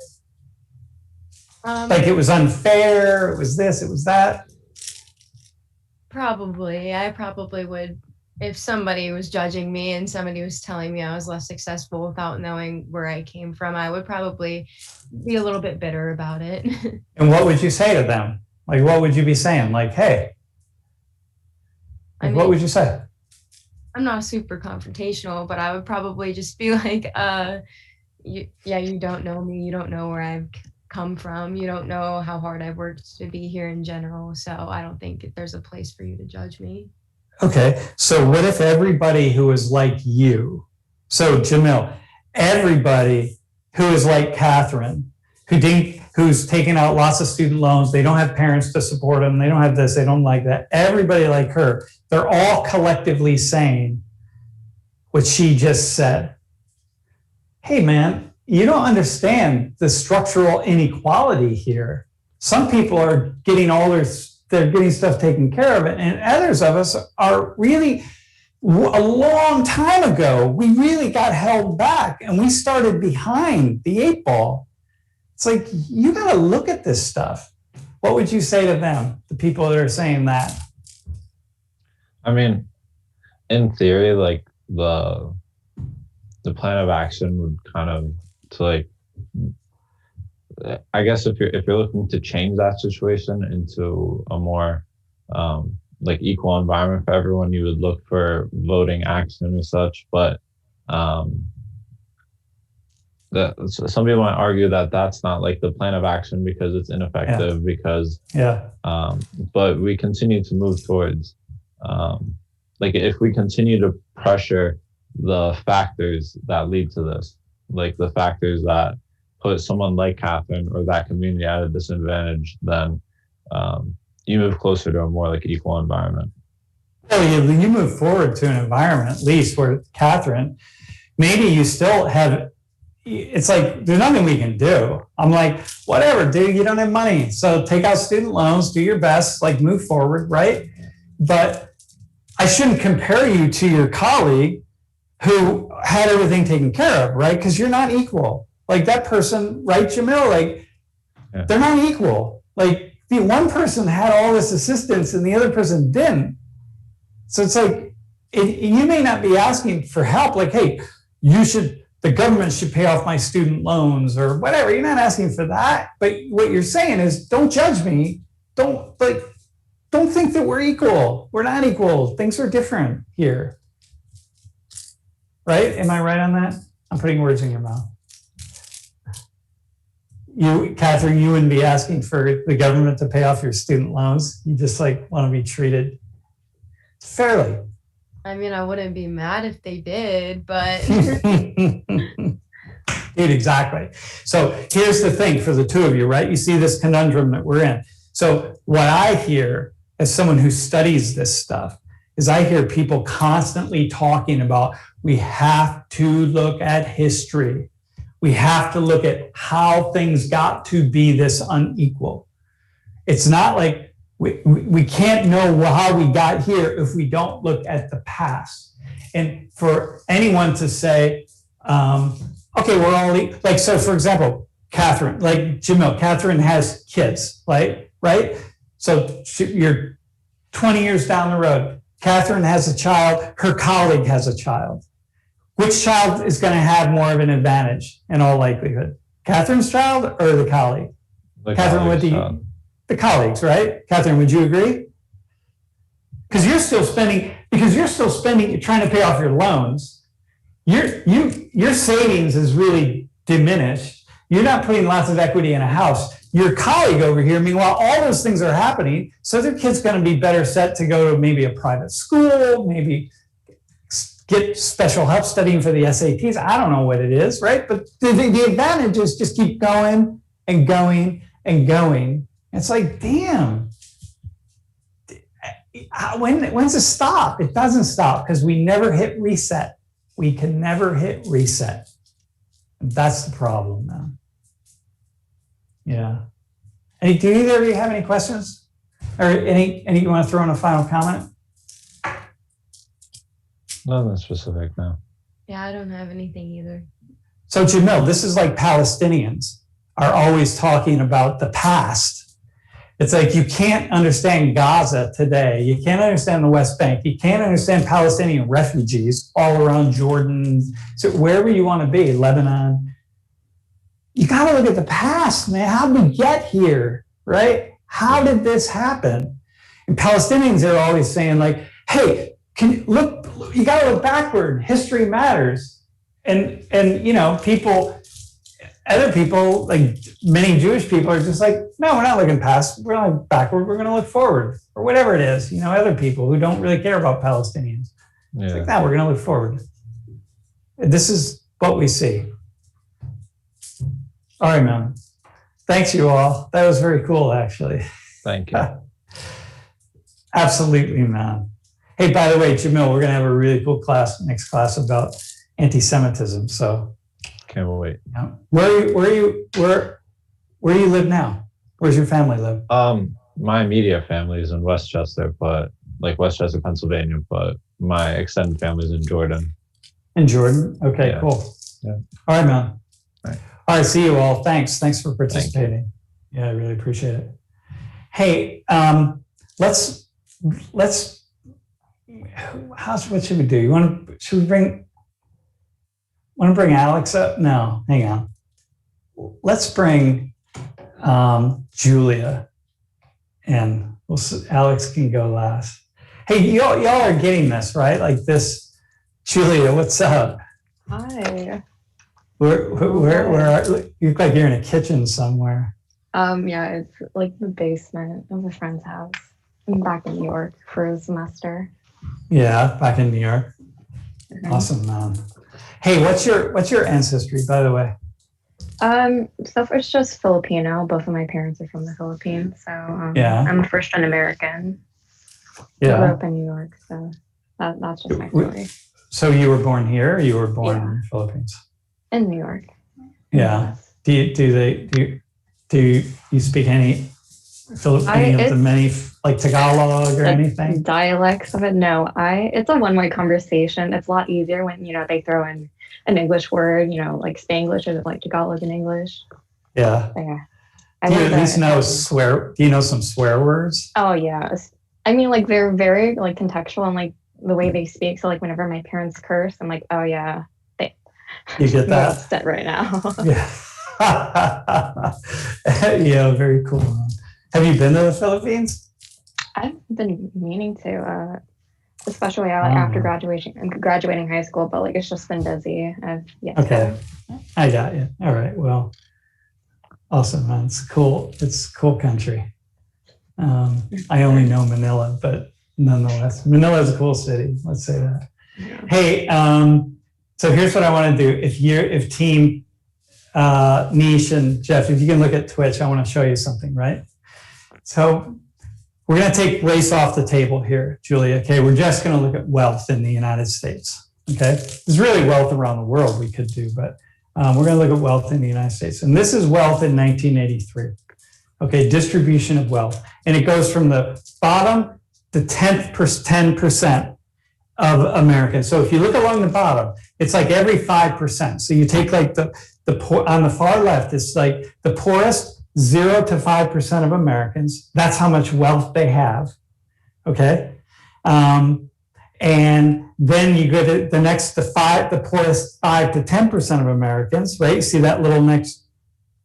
It was unfair, it was this, it was that? Probably. I probably would. If somebody was judging me and somebody was telling me I was less successful without knowing where I came from, I would probably be a little bit bitter about it. And what would you say to them? What would you be saying? Hey, what would you say? I'm not super confrontational, but I would probably just be you don't know me. You don't know where I've come from. You don't know how hard I've worked to be here in general. So I don't think there's a place for you to judge me. Okay. So what if everybody who is like you, so Jamil, everybody who is like Catherine, who's taken out lots of student loans, they don't have parents to support them, they don't have this, they don't like that, everybody like her, they're all collectively saying what she just said. Hey, man, you don't understand the structural inequality here. Some people are getting they're getting stuff taken care of, and others of us are really, a long time ago, we really got held back and we started behind the 8 ball. It's like, you got to look at this stuff. What would you say to them, the people that are saying that? I mean, in theory, the plan of action would kind of I guess if you're looking to change that situation into a more equal environment for everyone, you would look for voting action and such. But some people might argue that that's not the plan of action because it's ineffective. But we continue to move towards if we continue to pressure the factors that lead to this, the factors that put someone like Catherine or that community at a disadvantage, then you move closer to a more equal environment. Well, you move forward to an environment, at least where Catherine, maybe you still have, it's like, there's nothing we can do. I'm like, whatever, dude, you don't have money. So take out student loans, do your best, like move forward, right? But I shouldn't compare you to your colleague who had everything taken care of, right? Because you're not equal. Like that person, right, Jamil? Like, they're not equal. Like the one person had all this assistance and the other person didn't. So it's like, you may not be asking for help. Like, hey, the government should pay off my student loans or whatever. You're not asking for that. But what you're saying is, don't judge me. Don't think that we're equal. We're not equal. Things are different here. Right? Am I right on that? I'm putting words in your mouth. Catherine, you wouldn't be asking for the government to pay off your student loans. You just like want to be treated fairly. I mean, I wouldn't be mad if they did, but Dude, exactly. So here's the thing for the two of you, right? You see this conundrum that we're in. So what I hear as someone who studies this stuff is I hear people constantly talking about, we have to look at history. We have to look at how things got to be this unequal. It's not like we can't know how we got here if we don't look at the past. And for anyone to say, okay, we're only, like, so for example, Catherine, like Jamil, Catherine has kids, right? So you're 20 years down the road. Catherine has a child, her colleague has a child. Which child is going to have more of an advantage in all likelihood? Catherine's child or the colleague? Catherine, the colleagues, right? Catherine, would you agree? Because you're still spending, trying to pay off your loans. Your savings is really diminished. You're not putting lots of equity in a house. Your colleague over here, meanwhile, all those things are happening. So their kid's going to be better set to go to maybe a private school, maybe get special help studying for the SATs. I don't know what it is, right? But the advantages just keep going and going and going. It's like, damn, when's it stop? It doesn't stop because we never hit reset. We can never hit reset. And that's the problem, man. Yeah. Do either of you have any questions? Or any you want to throw in a final comment? Nothing specific, no. yeah, I don't have anything either. So Jamil, this is like Palestinians are always talking about the past. It's like you can't understand Gaza today. You can't understand the West Bank. You can't understand Palestinian refugees all around Jordan. So wherever you want to be, Lebanon, you got to look at the past, man. How did we get here, right? How did this happen? And Palestinians are always saying like, hey, you got to look backward. History matters. And other people, like many Jewish people are just like, no, we're not looking past, we're not looking backward, we're going to look forward, or whatever it is. Other people who don't really care about Palestinians. Yeah. It's like, no, we're going to look forward. This is what we see. All right, man. Thanks, you all. That was very cool, actually. Thank you. Absolutely, man. Hey, by the way, Jamil, we're going to have a really cool next class about anti-Semitism. So can't wait. Where you live now? Where's your family live? My immediate family is in Westchester, Westchester, Pennsylvania, but my extended family is in Jordan. In Jordan? Okay, yeah. Cool. Yeah. All right, man. All right, see you all. Thanks for participating. Yeah, I really appreciate it. Hey, what should we do? Should we bring Alex up? No, hang on. Let's bring Julia in. Alex can go last. Hey, y'all are getting this, right? Like this. Julia, what's up? Hi. Where you look like you're in a kitchen somewhere. Yeah, it's like the basement of a friend's house. I'm back in New York for a semester. Yeah, back in New York. Mm-hmm. Awesome, man. Hey, what's your ancestry, by the way? So it's just Filipino. Both of my parents are from the Philippines, so yeah. I'm a first-gen American. Yeah. I grew up in New York, so that's just my story. So you were born here, or you were born in the Philippines? In New York. Yeah. Do you speak any any of the many, like Tagalog or anything? Dialects of it? No, it's a one-way conversation. It's a lot easier when, they throw in an English word, like Spanglish or like Tagalog in English. Yeah. But yeah. Do you at least know do you know some swear words? Oh yeah. I mean, like they're very like contextual and like the way they speak. So like whenever my parents curse, I'm like, oh yeah. You get that? Upset right now. Yeah. Yeah, very cool. Have you been to the Philippines? I've been meaning to, especially after graduating high school, but like it's just been busy. Okay, I got you. All right, well, awesome, man. It's cool. It's a cool country. I only know Manila, but nonetheless, Manila is a cool city. Let's say that. Yeah. Hey, so here's what I want to do. If team Nish and Jeff, if you can look at Twitch, I want to show you something, right? So we're going to take race off the table here, Julia. Okay, we're just going to look at wealth in the United States. Okay, there's really wealth around the world we could do, but we're going to look at wealth in the United States. And this is wealth in 1983. Okay, distribution of wealth. And it goes from the bottom to 10% of Americans. So if you look along the bottom, it's like every 5%. So you take like the poor on the far left, it's like the poorest 0 to 5% of Americans. That's how much wealth they have. Okay. And then you go to the next, the poorest 5 to 10% of Americans, right? See that little next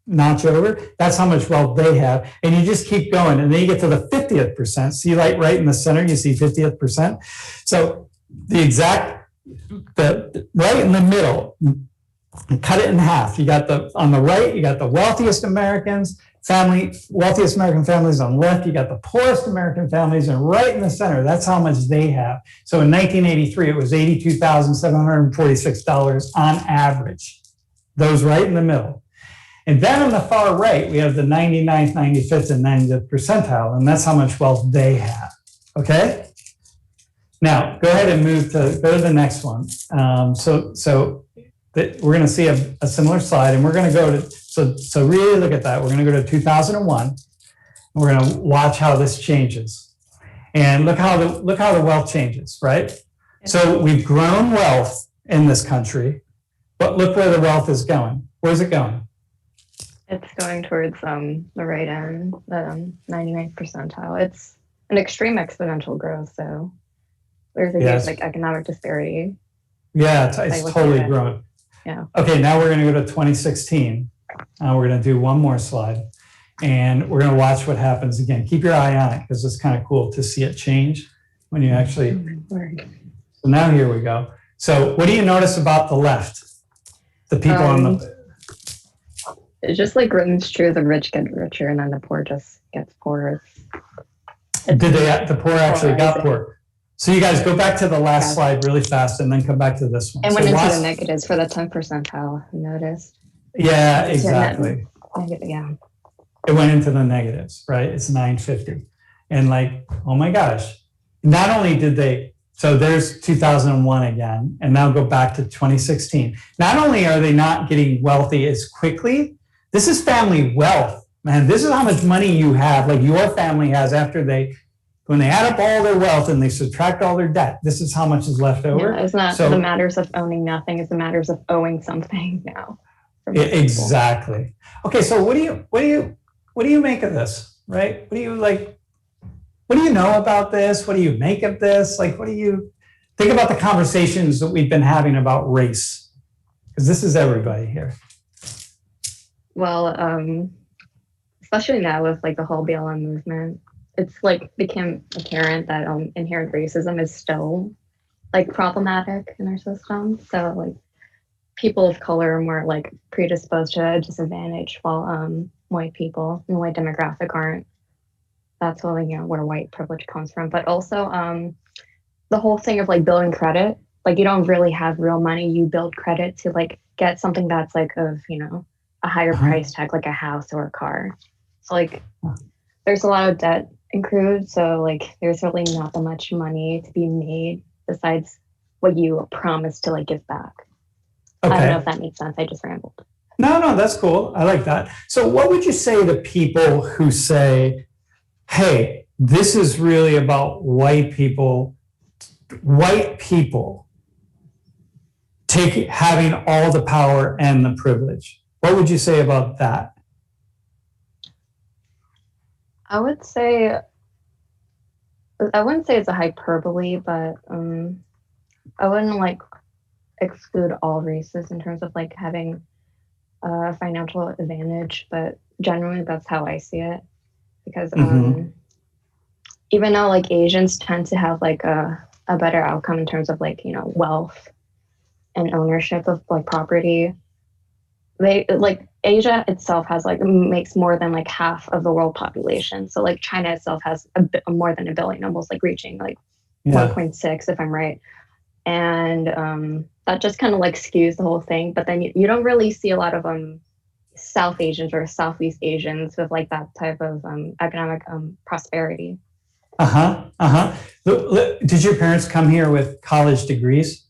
notch over? That's how much wealth they have. And you just keep going. And then you get to the 50th percent. See, like right in the center, you see 50th percent. So right in the middle, cut it in half. You got on the right, you got the wealthiest wealthiest American families on the left. You got the poorest American families, and right in the center, that's how much they have. So in 1983, it was $82,746 on average. Those right in the middle. And then on the far right, we have the 99th, 95th, and 90th percentile, and that's how much wealth they have. Okay? Now, go ahead and go to the next one. We're going to see a similar slide, and we're going to go to, so really look at that. We're going to go to 2001, and we're going to watch how this changes. And look how the wealth changes, right? So we've grown wealth in this country, but look where the wealth is going. Where's it going? It's going towards the right end, the 99th percentile. It's an extreme exponential growth, so there's a huge like economic disparity. Yeah, it's totally grown. Yeah. Okay, now we're going to go to 2016. We're going to do one more slide, and we're going to watch what happens again. Keep your eye on it because it's kind of cool to see it change when you actually. So now here we go. So what do you notice about the left? The people on the. It just like rings true. The rich get richer, and then the poor just gets poorer. The poor actually got poor? So you guys go back to the last slide really fast and then come back to this one. And went into the negatives for the 10th percentile, you noticed? Yeah, exactly. Yeah. It went into the negatives, right? It's 950. And like, oh my gosh. Not only did they, so there's 2001 again, and now go back to 2016. Not only are they not getting wealthy as quickly, this is family wealth, man. This is how much money you have, like your family has when they add up all their wealth and they subtract all their debt, this is how much is left over. Yeah, it's not the matters of owning nothing, it's the matters of owing something now. Exactly. Okay, so what do you make of this, right? What do you know about this? What do you make of this? Like, what do you think about the conversations that we've been having about race? Because this is everybody here. Well, especially now with like the whole BLM movement, it's like became apparent that inherent racism is still like problematic in our system. So like people of color are more like predisposed to a disadvantage, while white people and white demographic aren't. That's where where white privilege comes from. But also the whole thing of like building credit, like you don't really have real money, you build credit to like get something that's like of a higher price tag, like a house or a car. So like there's a lot of debt accrued, so like there's really not that much money to be made besides what you promise to like give back. I don't know if that makes sense. I just rambled. No, that's cool. I like that. So what would you say to people who say, hey, this is really about white people having all the power and the privilege? What would you say about that? I wouldn't say it's a hyperbole, but I wouldn't like exclude all races in terms of like having a financial advantage, but generally that's how I see it. Because even though like Asians tend to have like a better outcome in terms of like, you know, wealth and ownership of like property, they like Asia itself has like makes more than like half of the world population. So like China itself has more than 1 billion, almost like reaching like 1.6 if I'm right. And that just kind of like skews the whole thing. But then you don't really see a lot of South Asians or Southeast Asians with like that type of economic prosperity. Did your parents come here with college degrees?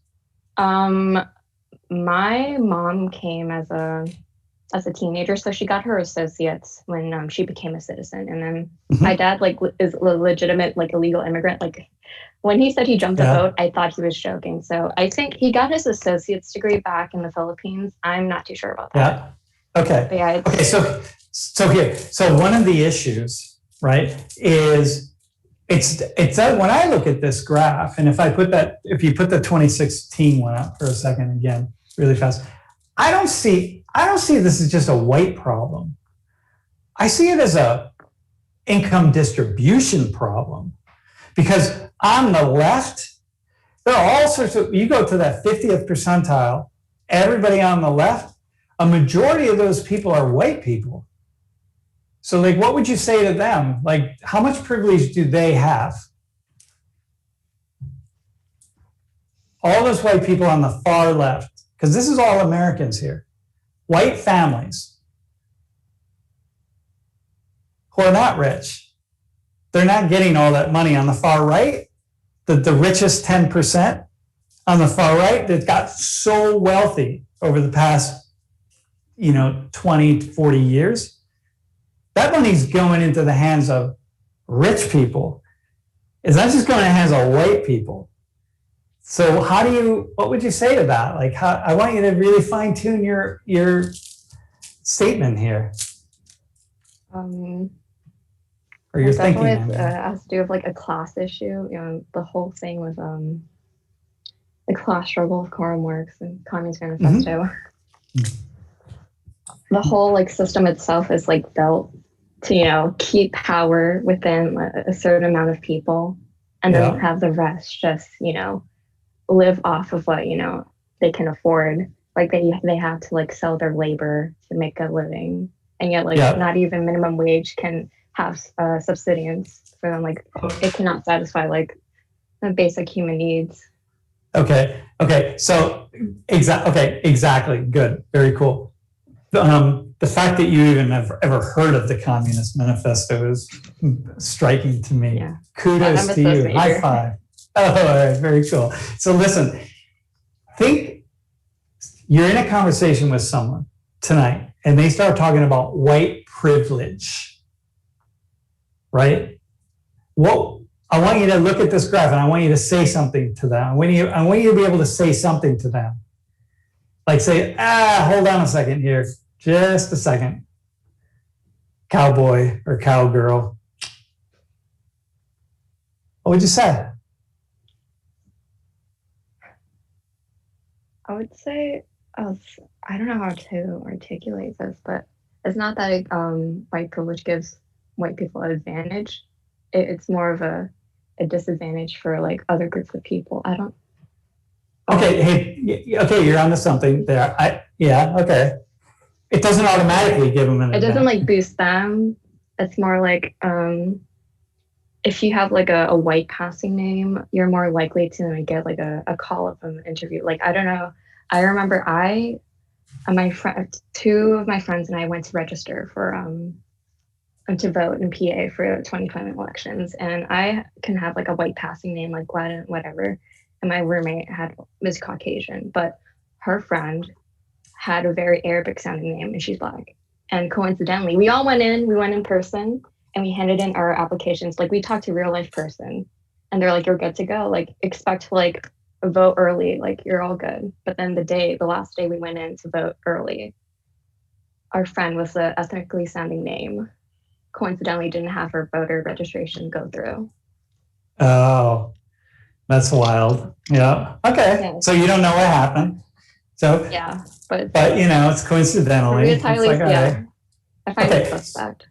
My mom came as a teenager, so she got her associates when she became a citizen, and then my dad like is a legitimate like illegal immigrant. Like when he said he jumped the boat, I thought he was joking. So I think he got his associate's degree back in the Philippines. I'm not too sure about that. Yeah. Okay. But yeah. Okay. So one of the issues, right, is it's that when I look at this graph, and if you put the 2016 one up for a second again, really fast, I don't see this as just a white problem. I see it as a income distribution problem, because on the left, there are all sorts of, you go to that 50th percentile, everybody on the left, a majority of those people are white people. So like, what would you say to them? Like, how much privilege do they have? All those white people on the far left, because this is all Americans here, white families who are not rich. They're not getting all that money. On the far right, the richest 10% on the far right that got so wealthy over the past 20 to 40 years, that money's going into the hands of rich people. It's not just going in the hands of white people. So what would you say to that? Like, I want you to really fine tune your statement here. Or your thinking. Definitely has to do with like a class issue. The whole thing with the class struggle of Karl Marx and Communist Manifesto. The whole like system itself is like built to keep power within a certain amount of people, and then have the rest just live off of what they can afford. Like they have to like sell their labor to make a living, and yet not even minimum wage can have subsistence for them. Like it cannot satisfy like the basic human needs. Okay. So exactly. Good. Very cool. The fact that you even have ever heard of the Communist Manifesto is striking to me. Yeah. Kudos to you. High five. Oh, all right. Very cool. So listen, think you're in a conversation with someone tonight and they start talking about white privilege, right? Well, I want you to look at this graph and I want you to say something to them. I want you to be able to say something to them. Like say, hold on a second here. Just a second. Cowboy or cowgirl. What would you say? I would say, I don't know how to articulate this, but it's not that white privilege gives white people an advantage. It's more of a disadvantage for like other groups of people. I don't. Okay, you're onto something there. Okay. It doesn't automatically give them an advantage. It doesn't like boost them. It's more like if you have like a white passing name, you're more likely to get like a call up an interview. Like I don't know. I remember two of my friends and I went to register for to vote in PA for the 2020 elections, and I can have like a white passing name like Glenn, whatever. and my roommate was Caucasian, but her friend had a very Arabic sounding name, and she's Black. And coincidentally, we went in person, and we handed in our applications. Like, we talked to a real life person, and they're like, you're good to go. Like, expect to like vote early. Like, you're all good. But then the last day we went in to vote early, our friend with the ethnically sounding name coincidentally didn't have her voter registration go through. Oh, that's wild. Yeah. Okay. Yeah. So you don't know what happened. So Yeah, but it's coincidentally. it's highly, like, yeah, I find Okay. it suspect.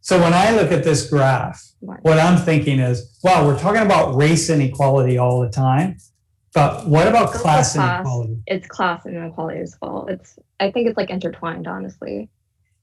So when I look at this graph, what I'm thinking is, wow, we're talking about race inequality all the time, but what about It's class class. inequality? It's class inequality as well. I think it's like intertwined, honestly.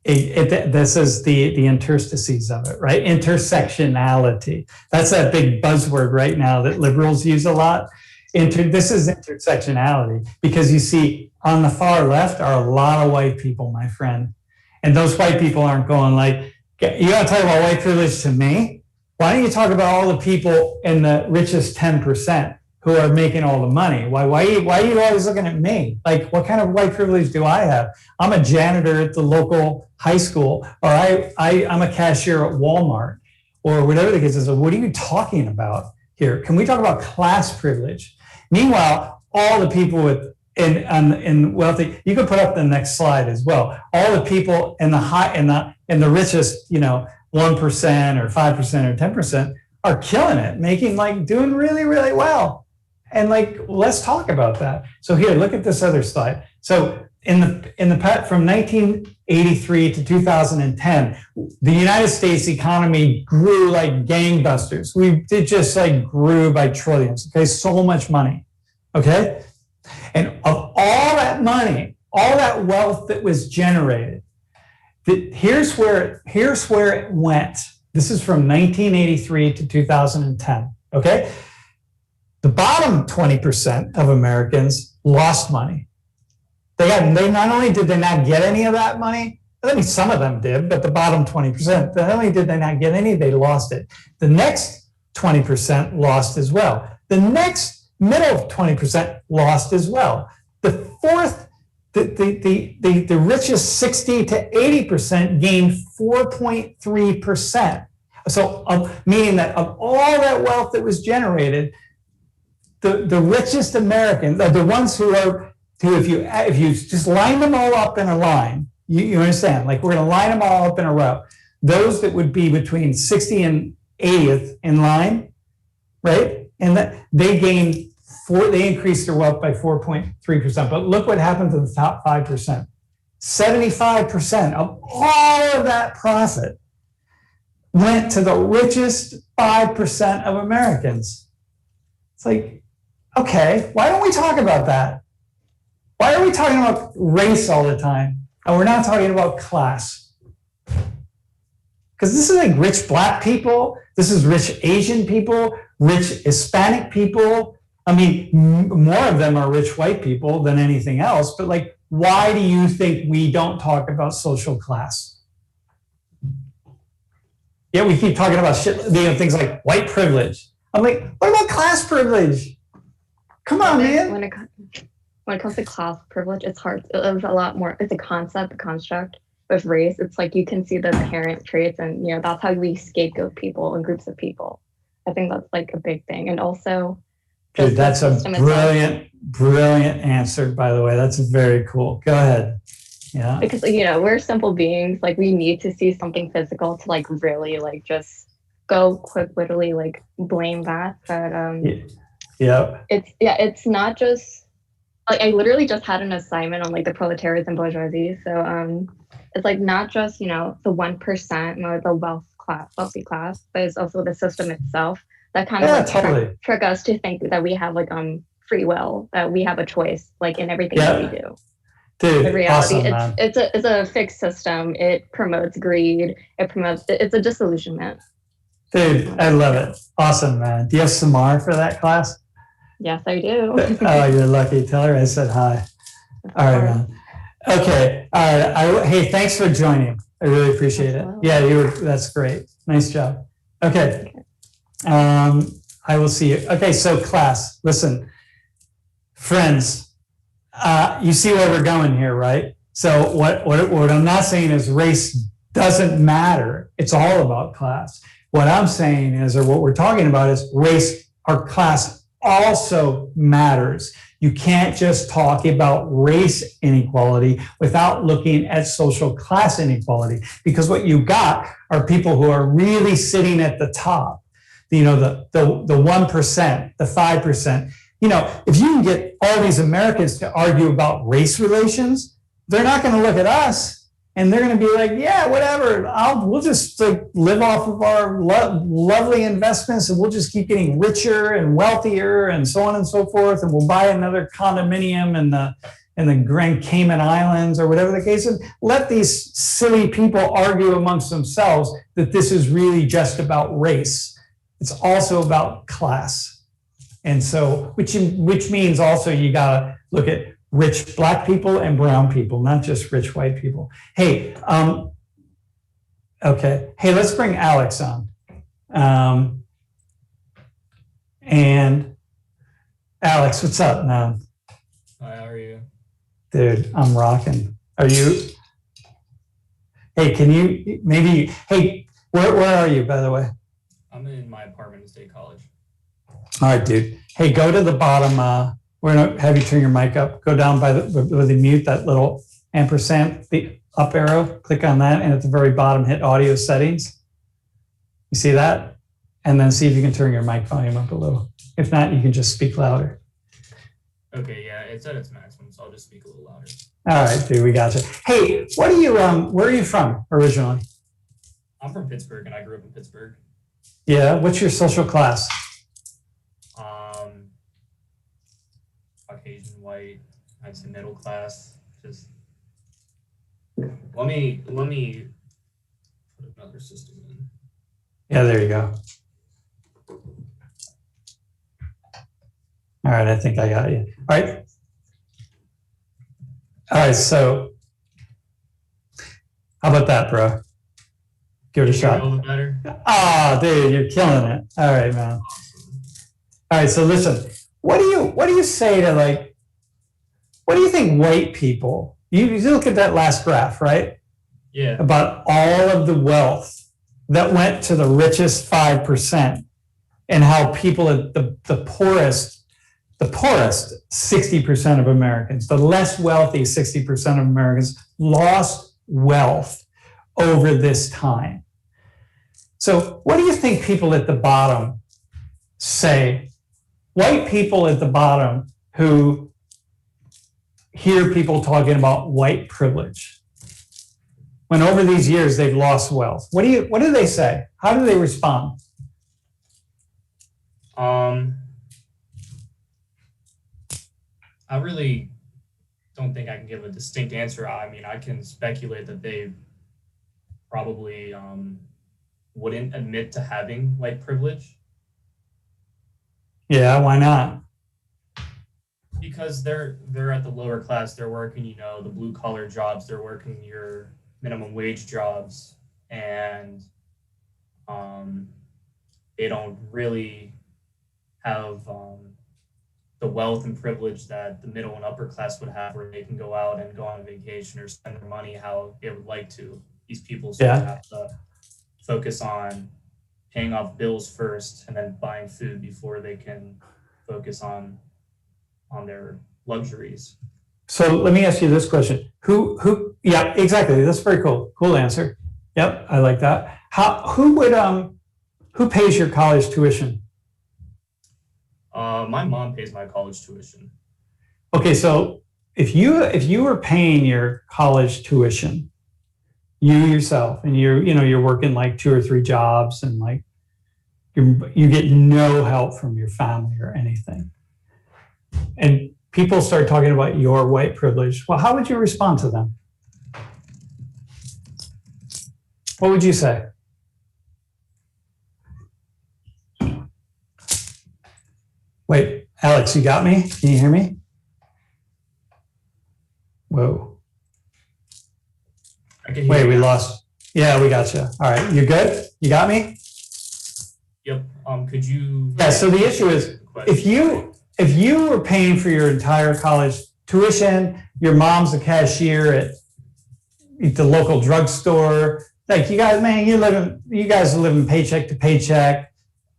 This is the interstices of it, right? Intersectionality. That's that big buzzword right now that liberals use a lot. This is intersectionality, because you see on the far left are a lot of white people, my friend. And those white people aren't going like, you gotta talk about white privilege to me? Why don't you talk about all the people in the richest 10% who are making all the money? Why are you always looking at me? Like, what kind of white privilege do I have? I'm a janitor at the local high school, or I'm a cashier at Walmart, or whatever the case is. So what are you talking about here? Can we talk about class privilege? Meanwhile, all the people in wealthy, you can put up the next slide as well. All the people in the richest, 1% or 5% or 10% are killing it, doing really, really well. And let's talk about that. So here, look at this other slide. So in the from 1983 to 2010, the United States economy grew like gangbusters. It just grew by trillions. Okay, so much money. Okay, and of all that money, all that wealth that was generated, here's where it went. This is from 1983 to 2010. Okay, the bottom 20% of Americans lost money. They not only did they not get any of that money, I mean, some of them did, but the bottom 20%, not only did they not get any, they lost it. The next 20% lost as well. The next middle 20% lost as well. The fourth, the richest 60 to 80% gained 4.3%. So meaning that of all that wealth that was generated, the richest Americans are the ones who if you just line them all up in a line, you understand, we're going to line them all up in a row. Those that would be between 60 and 80th in line, right? And that they increased their wealth by 4.3%. But look what happened to the top 5%. 75% of all of that profit went to the richest 5% of Americans. It's okay, why don't we talk about that? Why are we talking about race all the time? And we're not talking about class. Because this is rich Black people, this is rich Asian people, rich Hispanic people. I mean, more of them are rich white people than anything else. But why do you think we don't talk about social class? Yeah, we keep talking about things like white privilege. I'm like, what about class privilege? Come on, man. When it comes to class privilege, it's hard. It's a lot more. It's a concept, a construct. With race, it's you can see the inherent traits, and that's how we scapegoat people and groups of people. I think that's a big thing, and also. Dude, that's a brilliant answer, by the way. That's very cool. Go ahead. Yeah. Because, we're simple beings. We need to see something physical to, really, just go quick, literally, blame that. But, yeah. It's not just, I literally just had an assignment on, the proletariat and bourgeoisie. So, it's, not just, the 1% or the wealthy class, but it's also the system itself. That kind of totally trick us to think that we have free will, that we have a choice in everything that we do. Dude, in reality, awesome, it's a fixed system. It promotes greed. It's a disillusionment. Dude, I love it. Awesome, man. Do you have Samar for that class? Yes, I do. Oh, you're lucky. Tell her I said hi. All right, man. Okay. All right. Hey, thanks for joining. I really appreciate it. Yeah, that's great. Nice job. Okay. I will see you. Okay, so class, listen, friends, you see where we're going here, right? So what I'm not saying is race doesn't matter. It's all about class. What I'm saying is, or what we're talking about is race or class also matters. You can't just talk about race inequality without looking at social class inequality, because what you got are people who are really sitting at the top, you know, the 1%, the 5%. You know, if you can get all these Americans to argue about race relations, they're not going to look at us and they're going to be like, yeah, whatever. We'll just like live off of our lovely investments, and we'll just keep getting richer and wealthier and so on and so forth. And we'll buy another condominium in the Grand Cayman Islands or whatever the case is. Let these silly people argue amongst themselves that this is really just about race. It's also about class. And so, which means also you got to look at rich Black people and brown people, not just rich white people. Hey, okay. Hey, let's bring Alex on. And Alex, what's up, man? Hi, how are you? Dude, I'm rocking. Are you? Hey, can you maybe? Hey, where are you, by the way? I'm in my apartment in State College. All right, dude. Hey, go to the bottom. We're gonna have you turn your mic up. Go down by the mute, that little ampersand, the up arrow. Click on that, and at the very bottom, hit audio settings. You see that? And then see if you can turn your mic volume up a little. If not, you can just speak louder. Okay, yeah, it's at its maximum, so I'll just speak a little louder. All right, dude, we got you. Hey, what are you? Where are you from originally? I'm from Pittsburgh, and I grew up in Pittsburgh. Yeah. What's your social class? Caucasian, white, I'd say middle class. Just let me put another system in. Yeah, there you go. All right, I think I got you. All right, so how about that, bro? Give it a shot. A little bit better. Ah, dude, you're killing it. All right, man. All right, so listen, what do you say to, like, what do you think white people, you look at that last graph, right? Yeah. About all of the wealth that went to the richest 5% and how people at the poorest 60% of Americans, the less wealthy 60% of Americans lost wealth over this time. So what do you think people at the bottom say? White people at the bottom who hear people talking about white privilege, when over these years they've lost wealth, what do they say? How do they respond? I really don't think I can give a distinct answer. I mean, I can speculate that they probably wouldn't admit to having white privilege. Yeah, why not? Because they're at the lower class. They're working, you know, the blue collar jobs. They're working your minimum wage jobs, and they don't really have the wealth and privilege that the middle and upper class would have, where they can go out and go on vacation or spend their money how they would like to. These people sort of have to focus on paying off bills first and then buying food before they can focus on their luxuries. So let me ask you this question. Who, yeah, exactly. That's very cool. Cool answer. Yep, I like that. Who pays your college tuition? My mom pays my college tuition. Okay, so if you were paying your college tuition, you yourself, and you're working like 2 or 3 jobs, and like you get no help from your family or anything, and people start talking about your white privilege, well, how would you respond to them? What would you say? Wait, Alex, you got me? Can you hear me? Whoa. I can hear Wait, you we now. lost. Yeah, we got you. All right, you good? You got me? Yep. Could you? Yeah. So the issue is, if if you were paying for your entire college tuition, your mom's a cashier at the local drugstore, like you guys, man, you guys are living paycheck to paycheck.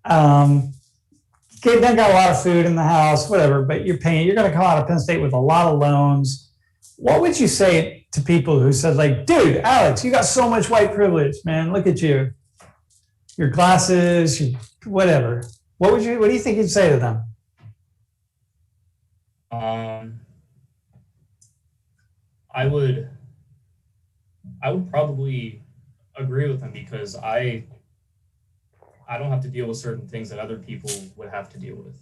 They got a lot of food in the house, whatever, but you're going to come out of Penn State with a lot of loans. What would you say to people who said, like, dude, Alex, you got so much white privilege, man. Look at you. Your glasses, whatever. What do you think you'd say to them? I would probably agree with them because I don't have to deal with certain things that other people would have to deal with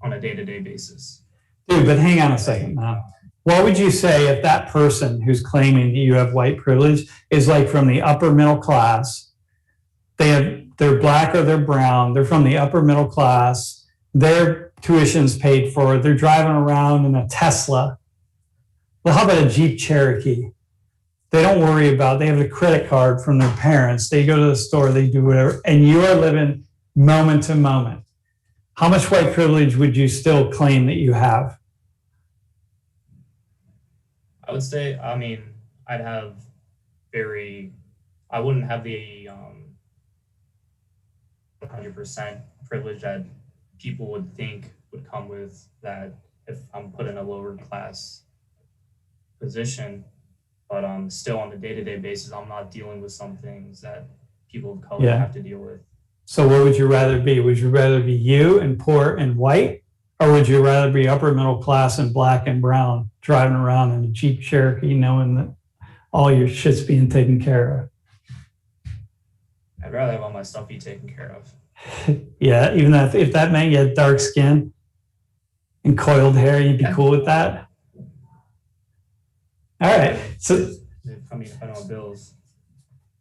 on a day-to-day basis. Dude, but hang on a second now. What would you say if that person who's claiming that you have white privilege is like from the upper middle class? They're black or they're brown. They're from the upper middle class. Their tuition's paid for. They're driving around in a Tesla. Well, how about a Jeep Cherokee? They don't worry about, they have a credit card from their parents. They go to the store, they do whatever, and you are living moment to moment. How much white privilege would you still claim that you have? I would say, I wouldn't have the 100% privilege that people would think would come with that if I'm put in a lower class position. But still on the day-to-day basis, I'm not dealing with some things that people of color have to deal with. So what would you rather be? Would you rather be you and poor and white? Or would you rather be upper middle class and black and brown, driving around in a Jeep Cherokee knowing that all your shit's being taken care of? I'd rather have all my stuff be taken care of. Yeah, even if that meant you had dark skin and coiled hair, you'd be cool with that? All right. So, I don't have bills.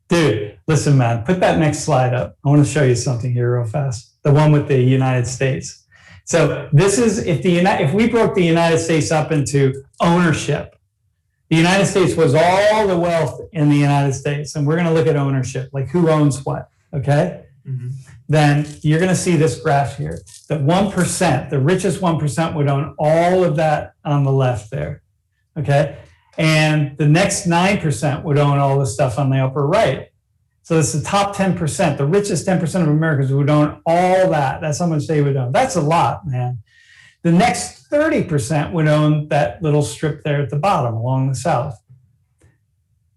Dude, listen, man, put that next slide up. I want to show you something here real fast. The one with the United States. So this is, if we broke the United States up into ownership, the United States was all the wealth in the United States. And we're going to look at ownership, like who owns what, okay? Mm-hmm. Then you're going to see this graph here. The 1%, the richest 1% would own all of that on the left there, okay? And the next 9% would own all the stuff on the upper right. So it's the top 10%, the richest 10% of Americans would own all that. That's how much they would own. That's a lot, man. The next 30% would own that little strip there at the bottom along the south.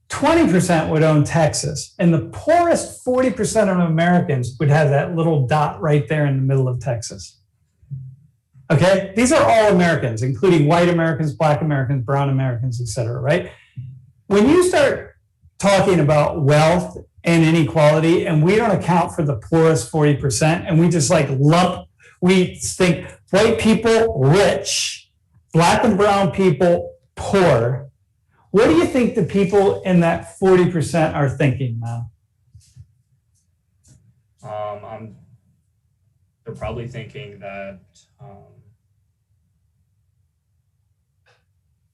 20% would own Texas. And the poorest 40% of Americans would have that little dot right there in the middle of Texas. Okay, these are all Americans, including white Americans, black Americans, brown Americans, et cetera, right? When you start talking about wealth and inequality, and we don't account for the poorest 40%, and we just like we think white people rich, black and brown people poor. What do you think the people in that 40% are thinking now? They're probably thinking that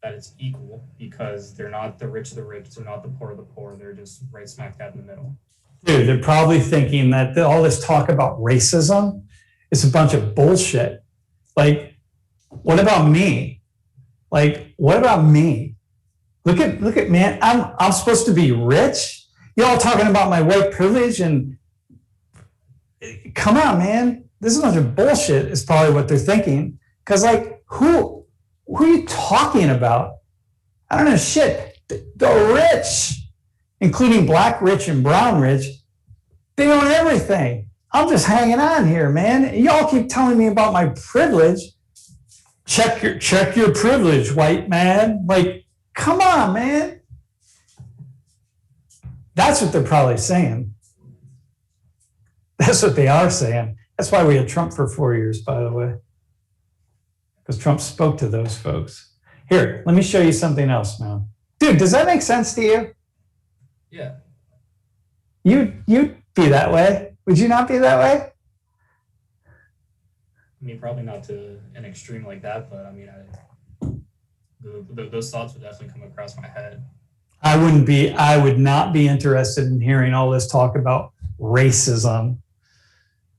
that it's equal because they're not the rich of the rich, they're not the poor of the poor, they're just right smack dab in the middle. Dude, they're probably thinking that all this talk about racism is a bunch of bullshit. Like, what about me? Like, what about me? Look at man, I'm supposed to be rich? Y'all talking about my white privilege and come on, man. This is a bunch of bullshit is probably what they're thinking. Because like, who are you talking about? I don't know shit. The rich, including black rich and brown rich, they own everything. I'm just hanging on here, man. Y'all keep telling me about my privilege. Check your privilege, white man. Like, come on, man. That's what they're probably saying. That's what they are saying. That's why we had Trump for 4 years, by the way. Because Trump spoke to those folks. Here, let me show you something else now. Dude, does that make sense to you? Yeah. You'd be that way. Would you not be that way? I mean, probably not to an extreme like that, but I mean, those thoughts would definitely come across my head. I would not be interested in hearing all this talk about racism.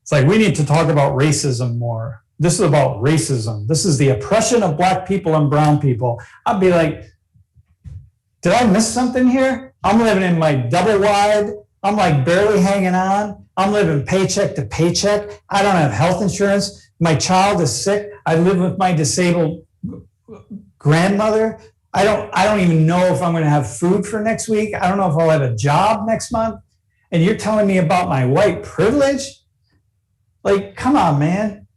It's like, we need to talk about racism more. this is about racism. This is the oppression of black people and brown people. I'd be like, did I miss something here? I'm living in my double wide. I'm like barely hanging on. I'm living paycheck to paycheck. I don't have health insurance. My child is sick. I live with my disabled grandmother. I don't even know if I'm going to have food for next week. I don't know if I'll have a job next month. And you're telling me about my white privilege? Like, come on, man.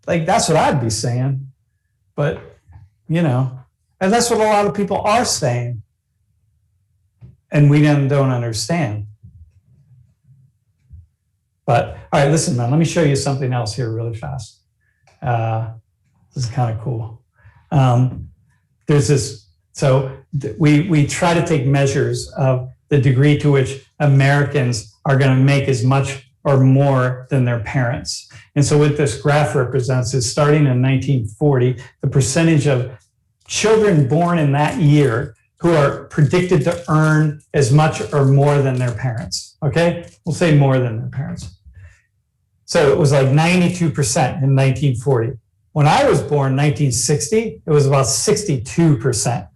Like, that's what I'd be saying. But, you know, and that's what a lot of people are saying. And we then don't understand. But, all right, listen, man, let me show you something else here really fast. This is kind of cool. There's this, so we try to take measures of the degree to which Americans are going to make as much or more than their parents. And so what this graph represents is starting in 1940, the percentage of children born in that year who are predicted to earn as much or more than their parents, okay? We'll say more than their parents. So it was like 92% in 1940. When I was born in 1960, it was about 62%.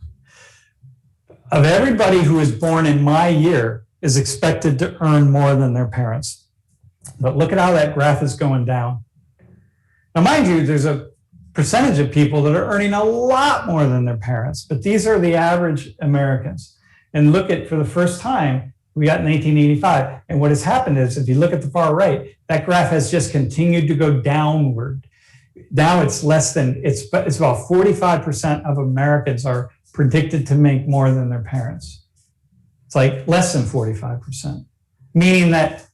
Of everybody who was born in my year is expected to earn more than their parents. But look at how that graph is going down. Now, mind you, there's a percentage of people that are earning a lot more than their parents, but these are the average Americans. And look at, for the first time, we got 1985. And what has happened is, if you look at the far right, that graph has just continued to go downward. Now it's less than, it's about 45% of Americans are predicted to make more than their parents. It's like less than 45%, meaning that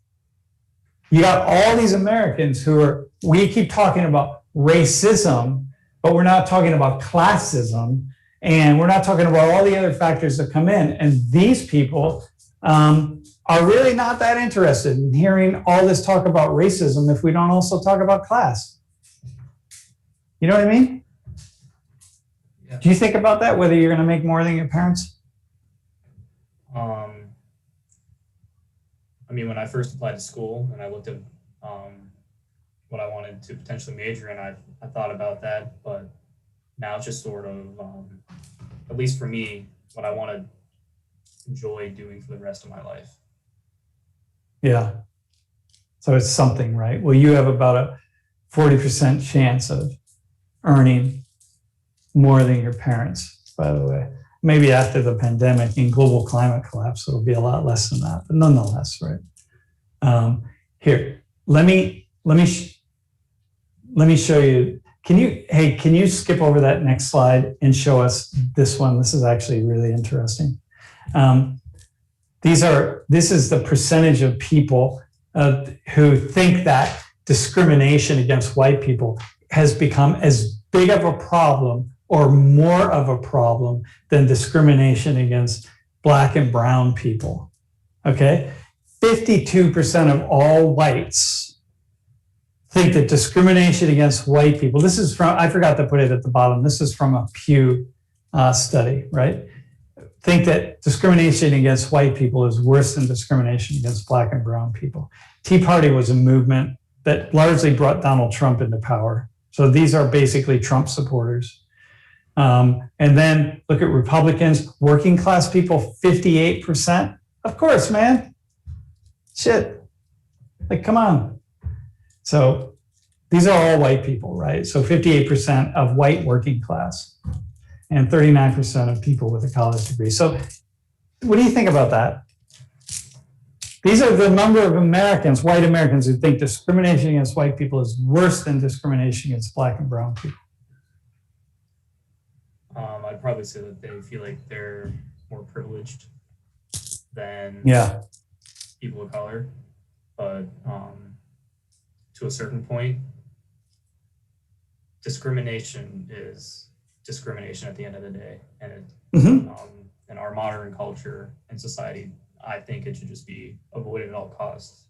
you got all these Americans who are, we keep talking about racism, but we're not talking about classism, and we're not talking about all the other factors that come in. And these people are really not that interested in hearing all this talk about racism if we don't also talk about class. You know what I mean? Yeah. Do you think about that, whether you're going to make more than your parents? I mean, when I first applied to school and I looked at what I wanted to potentially major in, I thought about that, but now it's just sort of, at least for me, what I want to enjoy doing for the rest of my life. Yeah. So it's something, right? Well, you have about a 40% chance of earning more than your parents, by the way. Maybe after the pandemic and global climate collapse, it'll be a lot less than that, but nonetheless, right? Here, let me show you. Can you skip over that next slide and show us this one? This is actually really interesting. This is the percentage of people who think that discrimination against white people has become as big of a problem or more of a problem than discrimination against Black and brown people, okay? 52% of all whites think that discrimination against white people, this is from, I forgot to put it at the bottom, this is from a Pew study, right? Think that discrimination against white people is worse than discrimination against Black and brown people. Tea Party was a movement that largely brought Donald Trump into power. So these are basically Trump supporters. And then look at Republicans, working class people, 58%. Of course, man. Shit. Like, come on. So these are all white people, right? So 58% of white working class and 39% of people with a college degree. So what do you think about that? These are the number of Americans, white Americans, who think discrimination against white people is worse than discrimination against Black and brown people. I'd probably say that they feel like they're more privileged than people of color, but to a certain point, discrimination is discrimination at the end of the day, and it, in our modern culture and society, I think it should just be avoided at all costs.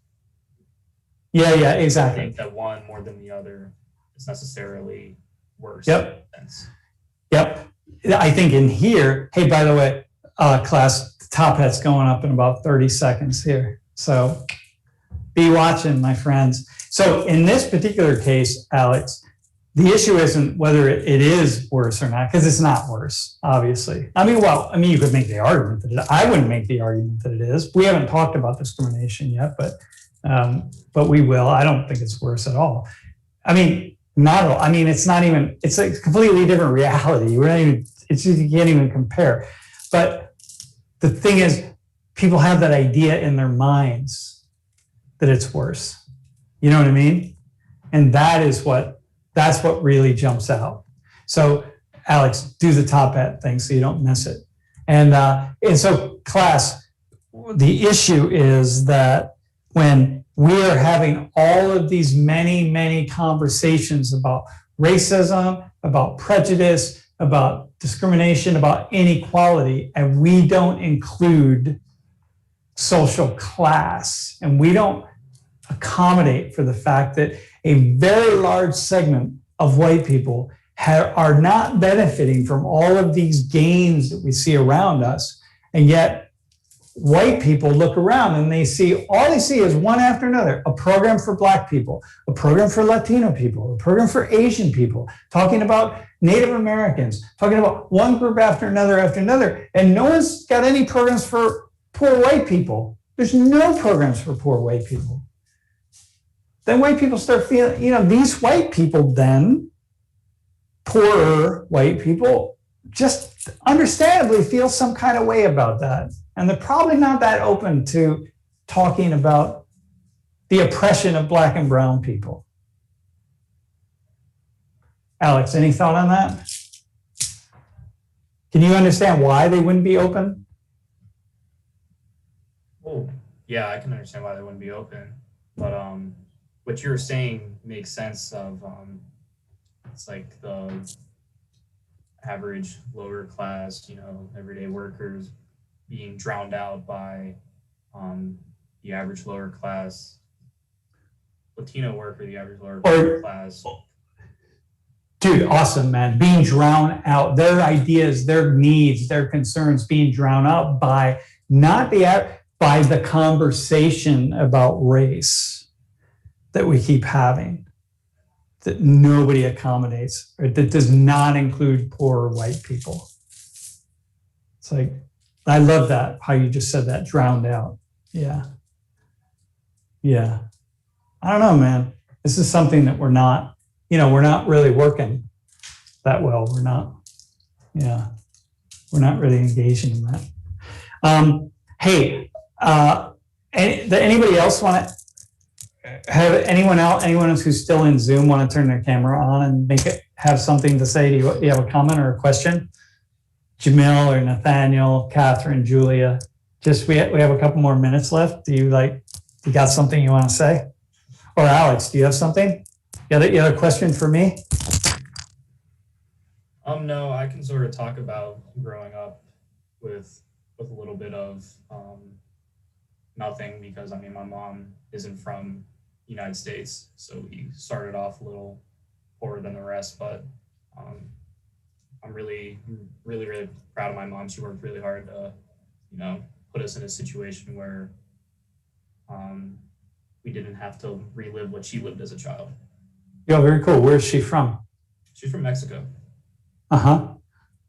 Yeah, exactly. I think that one more than the other is necessarily worse. Yep. I think in here, hey, by the way, class, the top hat's going up in about 30 seconds here. So be watching, my friends. So in this particular case, Alex, the issue isn't whether it is worse or not, because it's not worse, obviously. I mean, you could make the argument that I wouldn't make the argument that it is. We haven't talked about discrimination yet, but we will. I don't think it's worse at all. I mean, it's not even, it's a completely different reality. You can't even compare. But the thing is, people have that idea in their minds that it's worse. You know what I mean? And that's what really jumps out. So Alex, do the top hat thing so you don't miss it. And so class, the issue is that when we are having all of these many conversations about racism, about prejudice, about discrimination, about inequality, and we don't include social class, and we don't accommodate for the fact that a very large segment of white people are not benefiting from all of these gains that we see around us. And yet white people look around and all they see is one after another, a program for Black people, a program for Latino people, a program for Asian people, talking about Native Americans, talking about one group after another. And no one's got any programs for poor white people. There's no programs for poor white people. Then white people start feeling, these white people then, poorer white people, just understandably feel some kind of way about that. And they're probably not that open to talking about the oppression of Black and brown people. Alex, any thought on that? Can you understand why they wouldn't be open? Well, yeah, I can understand why they wouldn't be open. But what you're saying makes sense of it's like the average lower class, everyday workers being drowned out by the average lower class Latino worker, the average lower class. Dude, awesome, man. Being drowned out, their ideas, their needs, their concerns being drowned out by by the conversation about race that we keep having, that nobody accommodates, or that does not include poor white people. It's like, I love that, how you just said that, drowned out. Yeah. I don't know, man. This is something that we're not really working that well. We're not really engaging in that. Hey, anybody else want to have anyone else who's still in Zoom want to turn their camera on and have something to say? Do you have a comment or a question? Jamil or Nathaniel, Catherine, Julia. We have a couple more minutes left. You got something you want to say? Or Alex, do you have something? You have a question for me? No, I can sort of talk about growing up with a little bit of nothing, because my mom isn't from the United States, so we started off a little poorer than the rest, but I'm really proud of my mom. She worked really hard to, put us in a situation where we didn't have to relive what she lived as a child. Yeah, very cool. Where is she from? She's from Mexico.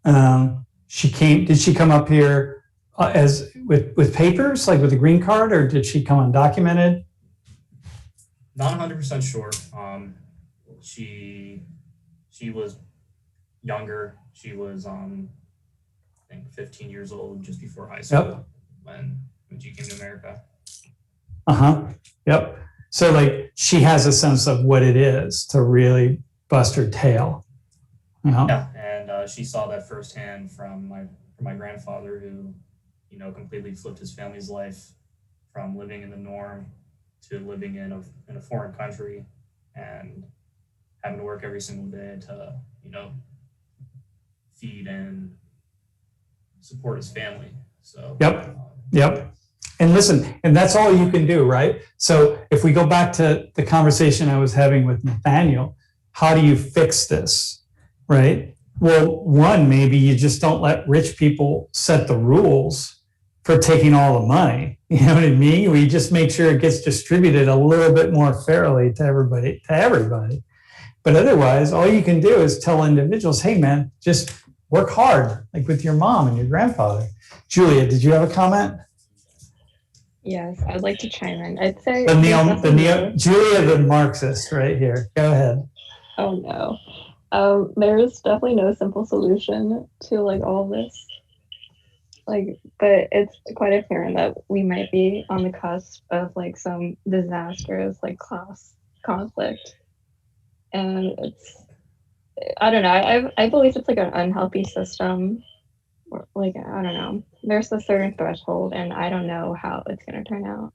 Did she come up here with papers, like with a green card, or did she come undocumented? Not 100% sure. She was younger. She was I think 15 years old, just before high school. Yep. when she came to America. Yep. So she has a sense of what it is to really bust her tail. Yeah, and she saw that firsthand from my grandfather, who completely flipped his family's life from living in the norm to living in a foreign country and having to work every single day to feed and support his family. So Yep. And listen, and that's all you can do, right? So if we go back to the conversation I was having with Nathaniel, how do you fix this, right? Well, one, maybe you just don't let rich people set the rules for taking all the money. You know what I mean? We just make sure it gets distributed a little bit more fairly to everybody. But otherwise, all you can do is tell individuals, hey, man, just work hard, like with your mom and your grandfather. Julia, did you have a comment? Yes, I'd like to chime in. I'd say Julia, the Marxist, right here. Go ahead. Oh no. There's definitely no simple solution to like all this. Like, but it's quite apparent that we might be on the cusp of like some disastrous like class conflict. And I don't know. I believe it's like an unhealthy system. Like, I don't know. There's a certain threshold, and I don't know how it's gonna turn out.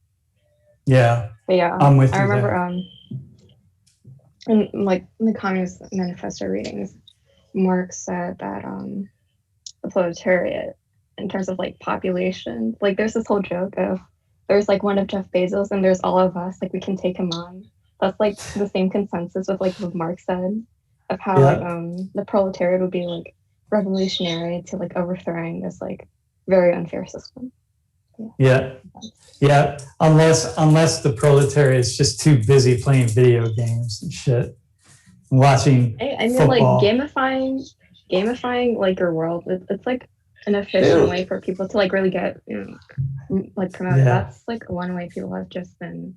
Yeah. But yeah, I'm with you I remember there. in like in the Communist Manifesto readings, Marx said that the proletariat, in terms of like population, like there's this whole joke of there's like one of Jeff Bezos and there's all of us, like we can take him on. That's like the same consensus with like what Marx said of how like the proletariat would be like revolutionary to like overthrowing this like very unfair system. Yeah. Unless the proletariat is just too busy playing video games and shit, watching I mean, football. like gamifying like your world. It's like an efficient way for people to like really get like promoted. Yeah. That's like one way people have just been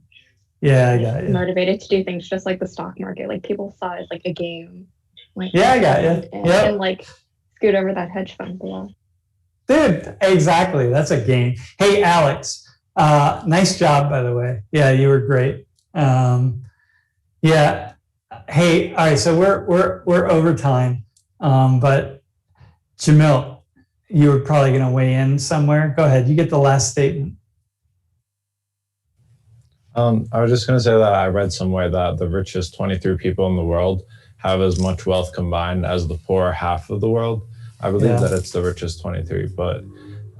Yeah, I got you. motivated to do things, just like the stock market. Like people saw it as like a game. Like, Yeah, I got you. And like scoot over that hedge fund. But yeah. Dude, exactly. That's a game. Hey, Alex, nice job, by the way. Yeah, you were great. Yeah. Hey, all right. So we're over time, but Jamil, you were probably going to weigh in somewhere. Go ahead. You get the last statement. I was just going to say that I read somewhere that the richest 23 people in the world have as much wealth combined as the poor half of the world. I believe that it's the richest 23, but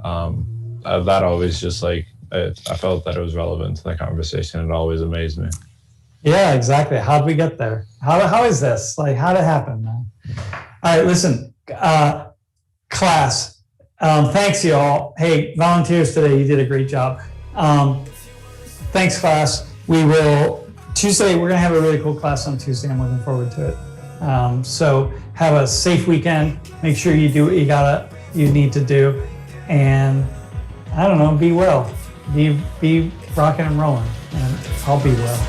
that always just like, I felt that it was relevant to the conversation. It always amazed me. Yeah, exactly. How'd we get there? How is this? Like, how'd it happen, man? All right, listen, class. Thanks, y'all. Hey, volunteers today, you did a great job. Thanks, class. Tuesday, we're gonna have a really cool class on Tuesday. I'm looking forward to it. So have a safe weekend. Make sure you do what you need to do. And I don't know, be well. Be rocking and rolling. And I'll be well,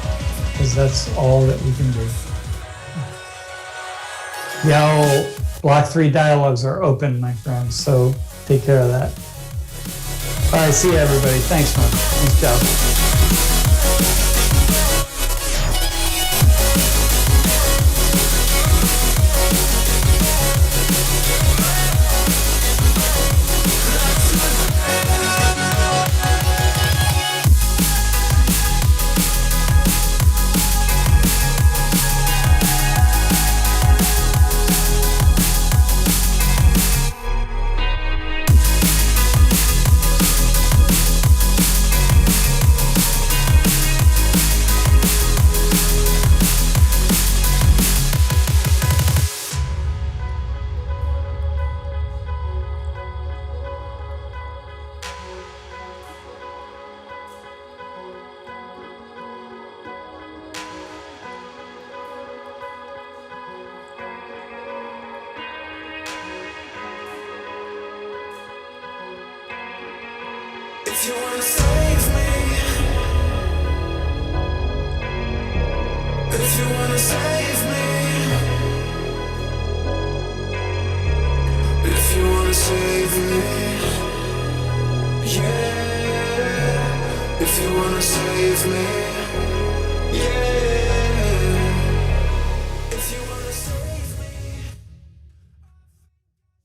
because that's all that we can do. Yo, Block 3 dialogues are open, my friends, so take care of that. All right, see you, everybody. Thanks, man. Nice job. If you wanna save me, if you wanna save me, if you wanna save me, yeah. If you wanna save me, yeah.